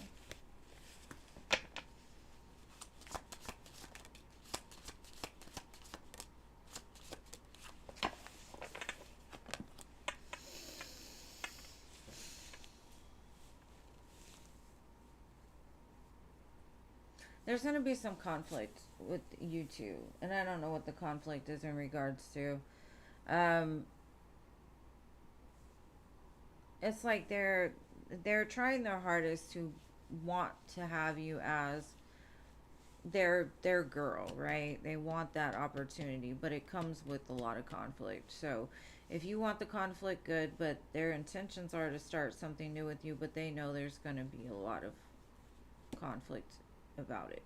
There's going to be some conflict with you two, and I don't know what the conflict is in regards to. Um, it's like they're trying their hardest to want to have you as their girl, right? They want that opportunity, but it comes with a lot of conflict. So if you want the conflict, good, but their intentions are to start something new with you, but they know there's going to be a lot of conflict about it.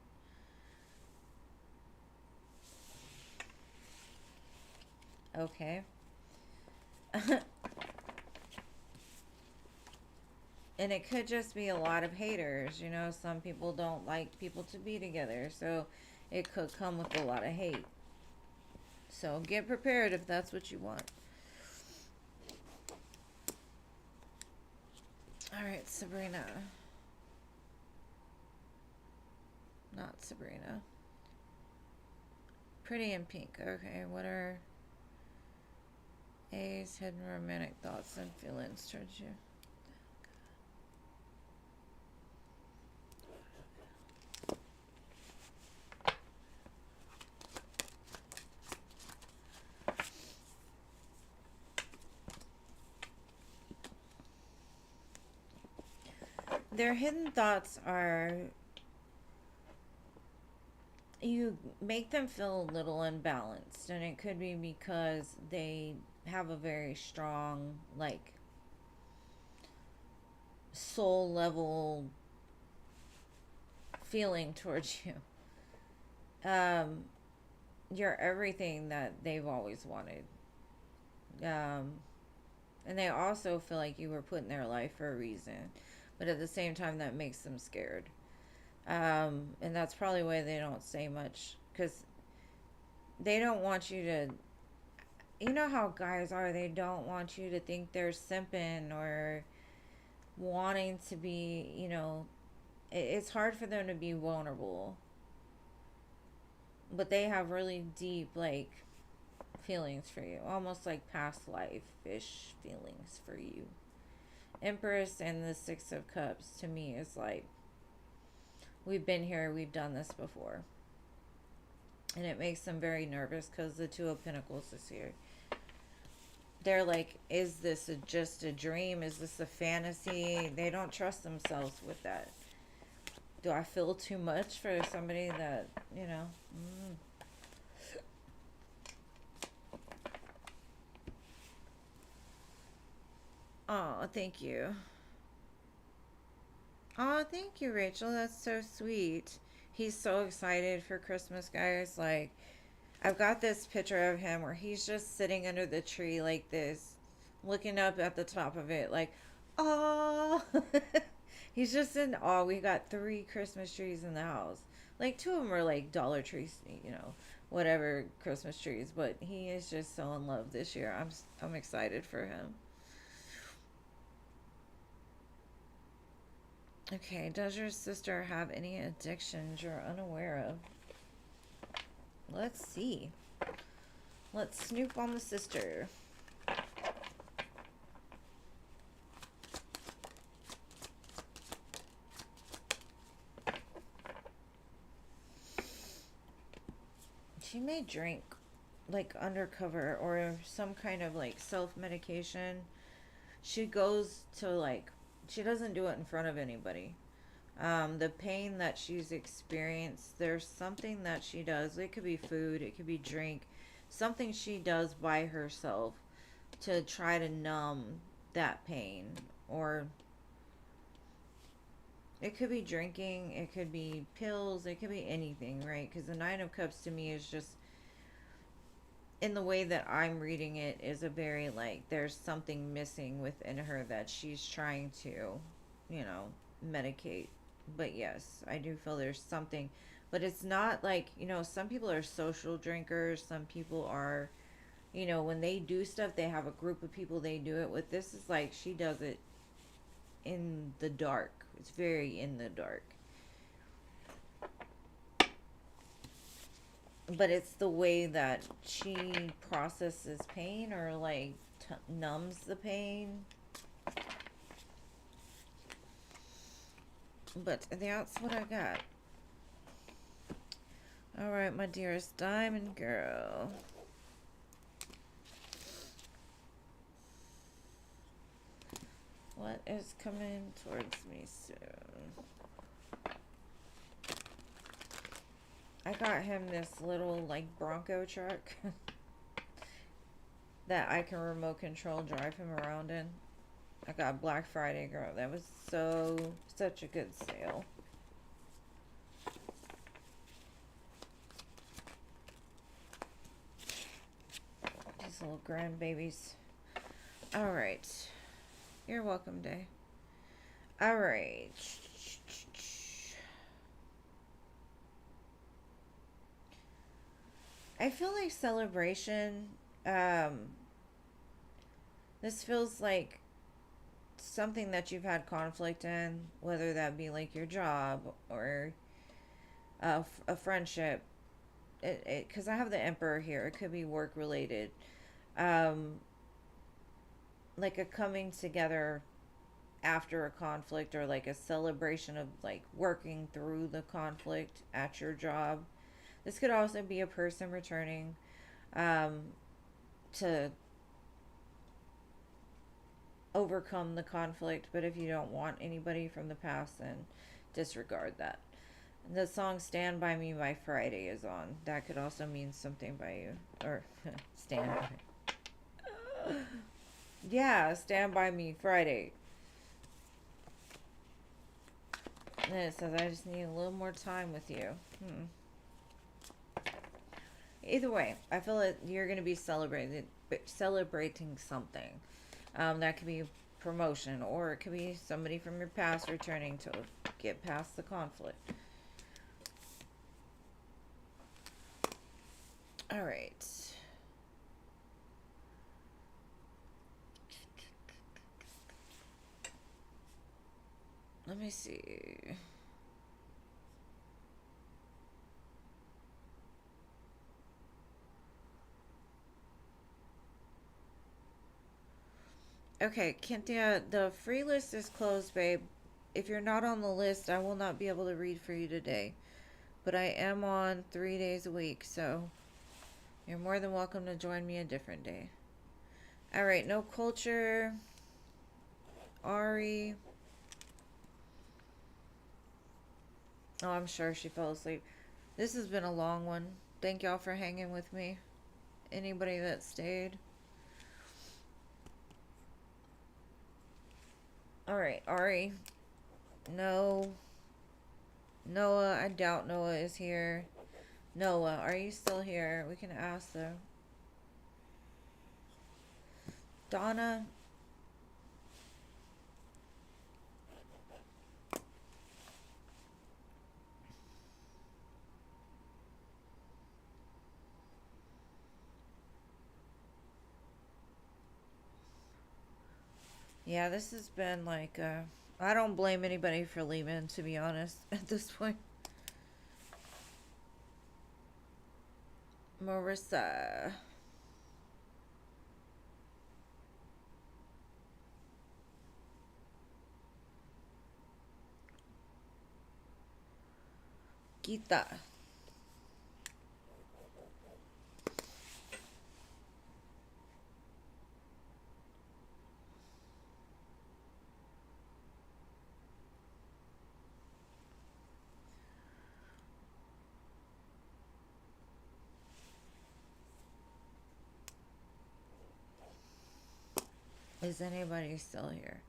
Okay. And it could just be a lot of haters. You know, some people don't like people to be together, so it could come with a lot of hate. So get prepared if that's what you want. All right, Sabrina. Not Sabrina. Pretty in pink. Okay, what are A's hidden romantic thoughts and feelings towards you? Their hidden thoughts are you make them feel a little unbalanced, and it could be because they have a very strong, like, soul level feeling towards you. Um, you're everything that they've always wanted. Um, and they also feel like you were put in their life for a reason, but at the same time, that makes them scared. And that's probably why they don't say much, because they don't want you to, you know how guys are, they don't want you to think they're simping or wanting to be, it's hard for them to be vulnerable, but they have really deep, like, feelings for you, almost like past life ish feelings for you. Empress and the Six of Cups to me is like, we've been here, we've done this before. And it makes them very nervous because the Two of Pentacles is here. They're like, is this just a dream? Is this a fantasy? They don't trust themselves with that. Do I feel too much for somebody that, Oh, thank you. Oh, thank you, Rachel. That's so sweet. He's so excited for Christmas, guys. Like, I've got this picture of him where he's just sitting under the tree like this, looking up at the top of it, like, oh. He's just in awe. We got 3 Christmas trees in the house. Like, 2 of them are like Dollar Trees, whatever Christmas trees. But he is just so in love this year. I'm excited for him. Okay, does your sister have any addictions you're unaware of? Let's see. Let's snoop on the sister. She may drink like undercover or some kind of like self-medication. She goes to like, she doesn't do it in front of anybody. The pain that she's experienced, there's something that she does. It could be food, it could be drink, something she does by herself to try to numb that pain. Or it could be drinking, it could be pills, it could be anything, right? Because the Nine of Cups to me is just, in the way that I'm reading it, is a very like there's something missing within her that she's trying to, you know, medicate. But yes, I do feel there's something, but it's not like, some people are social drinkers, some people are, when they do stuff, they have a group of people they do it with. This is like she does it in the dark. It's very in the dark. But it's the way that she processes pain, or like numbs the pain. But that's what I got. All right, my dearest diamond girl. What is coming towards me soon? I got him this little like Bronco truck that I can remote control drive him around in. I got Black Friday, girl. That was such a good sale. These little grandbabies. All right. You're welcome, Day. All right. I feel like celebration. This feels like something that you've had conflict in, whether that be like your job or a friendship. Because I have the Emperor here. It could be work related. Um, like a coming together after a conflict, or like a celebration of like working through the conflict at your job. This could also be a person returning um, to overcome the conflict, but if you don't want anybody from the past, then disregard that. The song Stand By Me by Friday is on. That could also mean something by you. Or Stand By. Yeah, Stand By Me Friday. And then it says, I just need a little more time with you. Either way, I feel that you're going to be celebrating something. That could be promotion, or it could be somebody from your past returning to get past the conflict. All right. Let me see. Okay, Cynthia, the free list is closed, babe. If you're not on the list, I will not be able to read for you today. But I am on 3 days a week, so you're more than welcome to join me a different day. Alright, no culture. Ari. Oh, I'm sure she fell asleep. This has been a long one. Thank y'all for hanging with me. Anybody that stayed. Alright, Ari. No. Noah, I doubt Noah is here. Noah, are you still here? We can ask though. Donna. Yeah, this has been like, I don't blame anybody for leaving, to be honest, at this point. Marissa. Gita. Is anybody still here?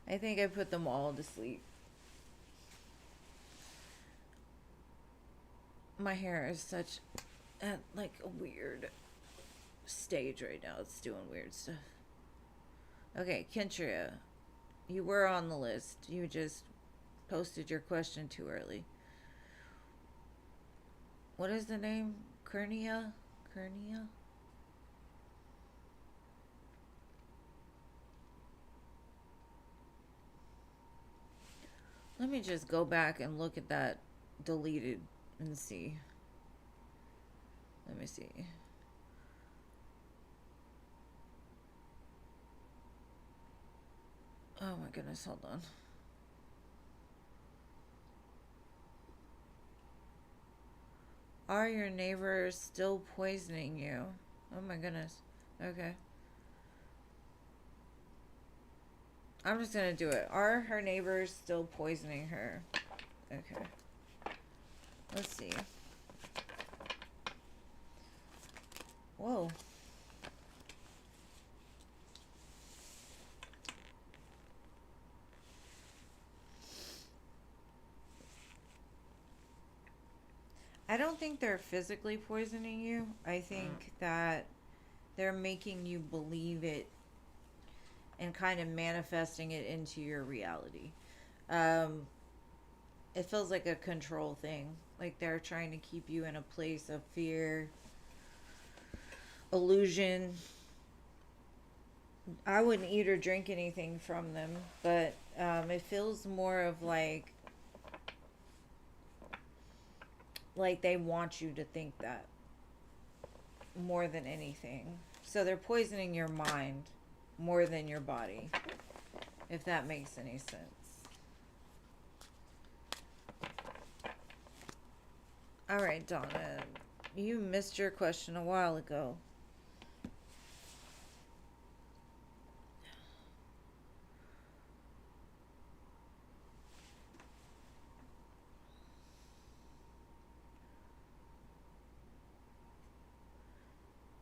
I think I put them all to sleep. My hair is such at like a weird stage right now. It's doing weird stuff. Okay, Kentria, you were on the list. You just posted your question too early. What is the name? Kernia? Kernia? Let me just go back and look at that deleted and see. Let me see. Oh my goodness, hold on. Are your neighbors still poisoning you? Oh my goodness. Okay. I'm just gonna do it. Are her neighbors still poisoning her? Okay. Let's see. Whoa. I don't think they're physically poisoning you. I think that they're making you believe it and kind of manifesting it into your reality. Um, it feels like a control thing. Like they're trying to keep you in a place of fear, illusion. I wouldn't eat or drink anything from them, but it feels more of like they want you to think that more than anything. So they're poisoning your mind more than your body, if that makes any sense. All right, Donna, you missed your question a while ago.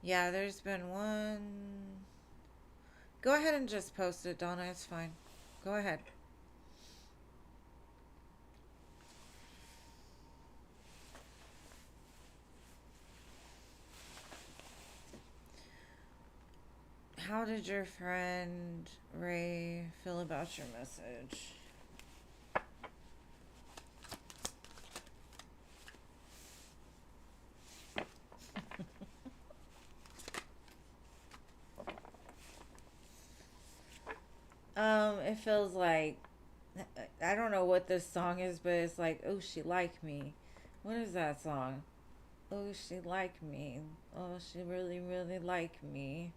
Yeah, there's been one. Go ahead and just post it, Donna. It's fine. Go ahead. How did your friend Ray feel about your message? It feels like I don't know what this song is, but it's like, oh, she like me. What is that song? Oh, she like me. Oh, she really, really like me.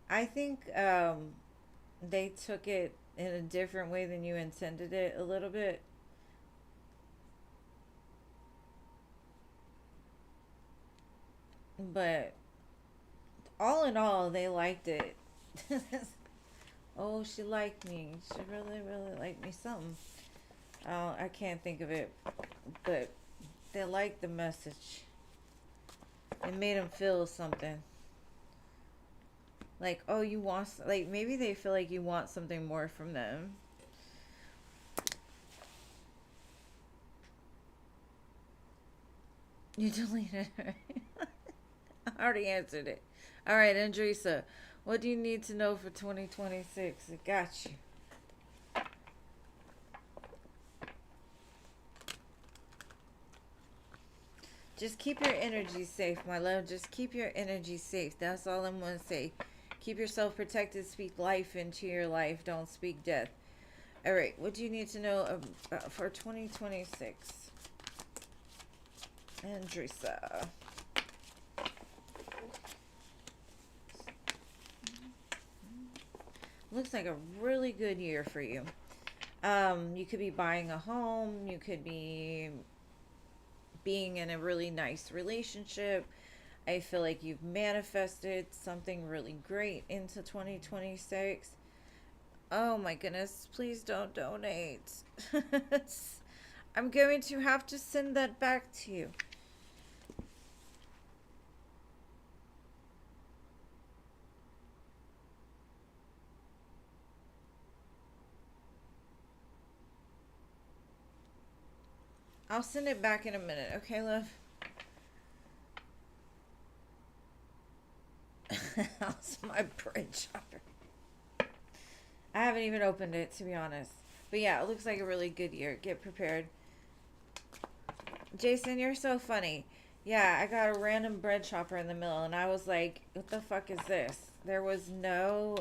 I think they took it in a different way than you intended it a little bit. But all in all, they liked it. Oh, she liked me. She really, really liked me. Something. I can't think of it, but they liked the message. It made them feel something. Like, oh, you want, like, maybe they feel like you want something more from them. You deleted it. I already answered it. All right, Andresa, what do you need to know for 2026? I got you. Just keep your energy safe, my love. Just keep your energy safe. That's all I'm going to say. Keep yourself protected. Speak life into your life. Don't speak death. All right, what do you need to know for 2026? Andresa. Looks like a really good year for you. You could be buying a home. You could be being in a really nice relationship. I feel like you've manifested something really great into 2026. Oh my goodness, please don't donate. I'm going to have to send that back to you. I'll send it back in a minute. Okay, love? How's my bread chopper? I haven't even opened it, to be honest. But yeah, it looks like a really good year. Get prepared. Jason, you're so funny. Yeah, I got a random bread chopper in the middle, and I was like, what the fuck is this? There was no,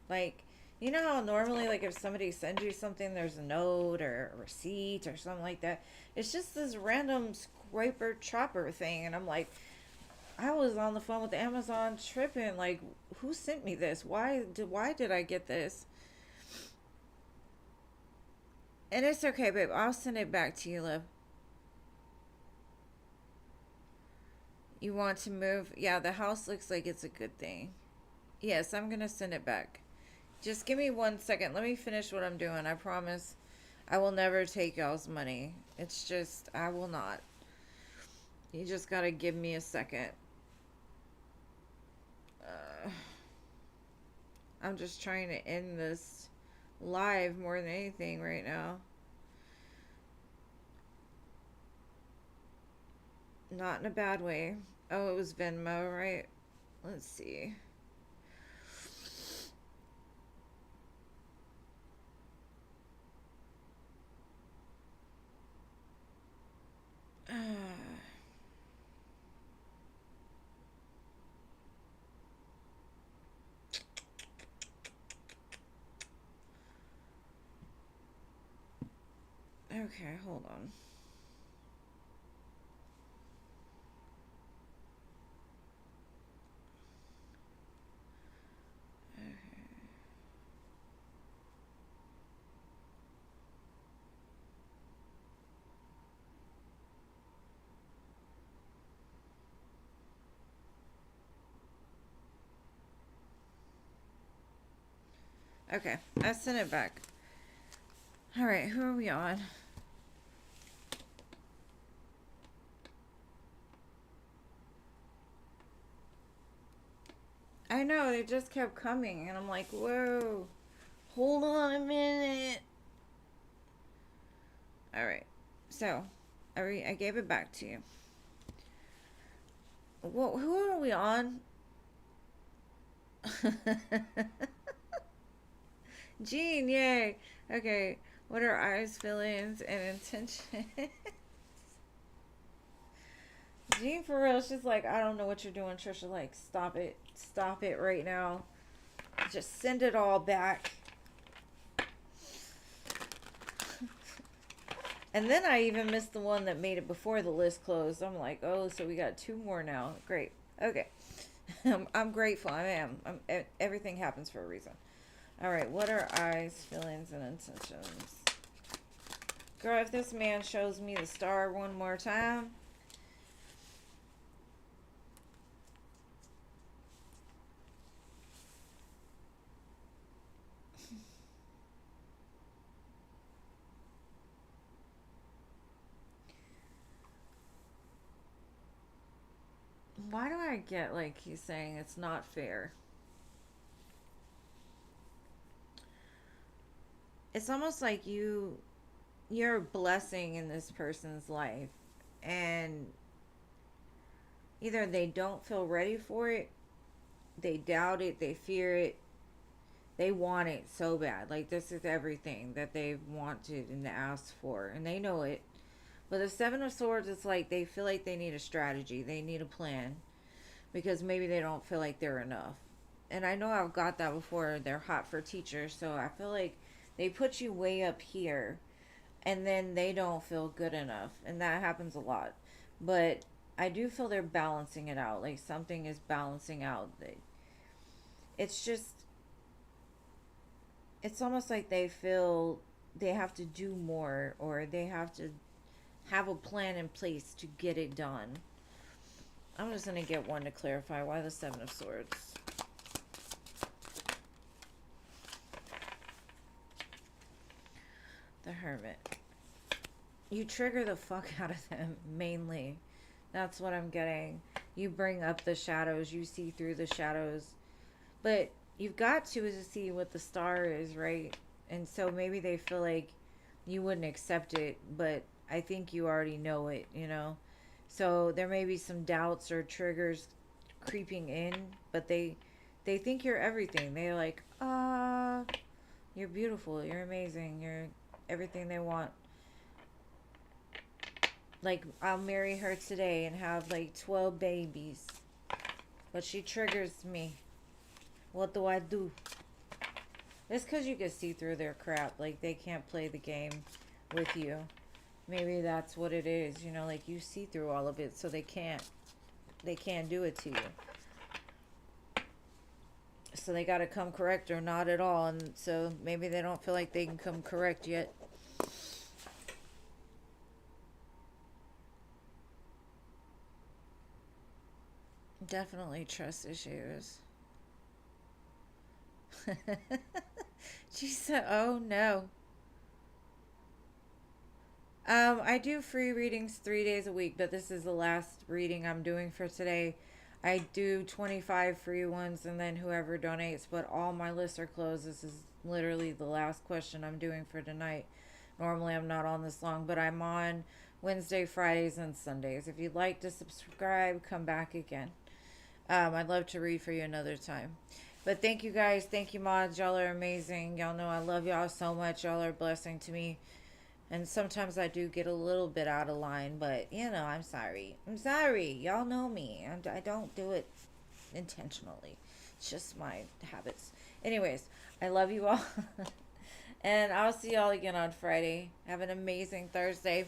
like, you know how normally, like, if somebody sends you something, there's a note or a receipt or something like that. It's just this random scraper chopper thing, and I'm like, I was on the phone with Amazon tripping, like, who sent me this? Why did I get this? And it's okay, babe. I'll send it back to you, love. You want to move? Yeah, the house looks like it's a good thing. Yes, I'm gonna send it back. Just give me 1 second. Let me finish what I'm doing. I promise I will never take y'all's money. It's just, I will not. You just gotta give me a second. I'm just trying to end this live more than anything right now. Not in a bad way. Oh, it was Venmo, right? Let's see. Okay, hold on. Okay, I sent it back. All right, who are we on? I know, they just kept coming, and I'm like, whoa, hold on a minute. All right, so I gave it back to you. Well, who are we on? Jean, yay. Okay, what are eyes, feelings, and intention? Jean, for real, she's like, I don't know what you're doing, Trisha. Like, stop it. Stop it right now. Just send it all back. And then I even missed the one that made it before the list closed. I'm like, oh, so we got 2 more now. Great. Okay. I'm grateful. I am. Everything happens for a reason. All right. What are eyes, feelings, and intentions? Girl, if this man shows me the star one more time. Why do I get like he's saying it's not fair? It's almost like you're a blessing in this person's life, and either they don't feel ready for it, they doubt it, they fear it, they want it so bad. Like, this is everything that they've wanted and asked for, and they know it. But the Seven of Swords, it's like they feel like they need a strategy, they need a plan, because maybe they don't feel like they're enough. And I know I've got that before. They're hot for teachers, so I feel like they put you way up here, and then they don't feel good enough, and that happens a lot. But I do feel they're balancing it out, like something is balancing out. It's just, it's almost like they feel they have to do more, or they have to have a plan in place to get it done. I'm just going to get one to clarify. Why the Seven of Swords? The Hermit. You trigger the fuck out of them, mainly. That's what I'm getting. You bring up the shadows. You see through the shadows. But you've got to see what the star is, right? And so maybe they feel like you wouldn't accept it, but I think you already know it, you know. So there may be some doubts or triggers creeping in, but they think you're everything. They're like, you're beautiful, you're amazing, you're everything they want. Like, I'll marry her today and have like 12 babies, but she triggers me. What do I do? It's because you can see through their crap. Like, they can't play the game with you. Maybe that's what it is, you know, like you see through all of it, so they can't do it to you. So they got to come correct or not at all, and so maybe they don't feel like they can come correct yet. Definitely trust issues. She said, "Oh no." I do free readings 3 days a week, but this is the last reading I'm doing for today. I do 25 free ones and then whoever donates, but all my lists are closed. This is literally the last question I'm doing for tonight. Normally I'm not on this long, but I'm on Wednesday, Fridays, and Sundays. If you'd like to subscribe, come back again. I'd love to read for you another time. But thank you guys. Thank you, mods. Y'all are amazing. Y'all know I love y'all so much. Y'all are a blessing to me. And sometimes I do get a little bit out of line, but you know, I'm sorry. I'm sorry. Y'all know me. I don't do it intentionally. It's just my habits. Anyways, I love you all. And I'll see y'all again on Friday. Have an amazing Thursday.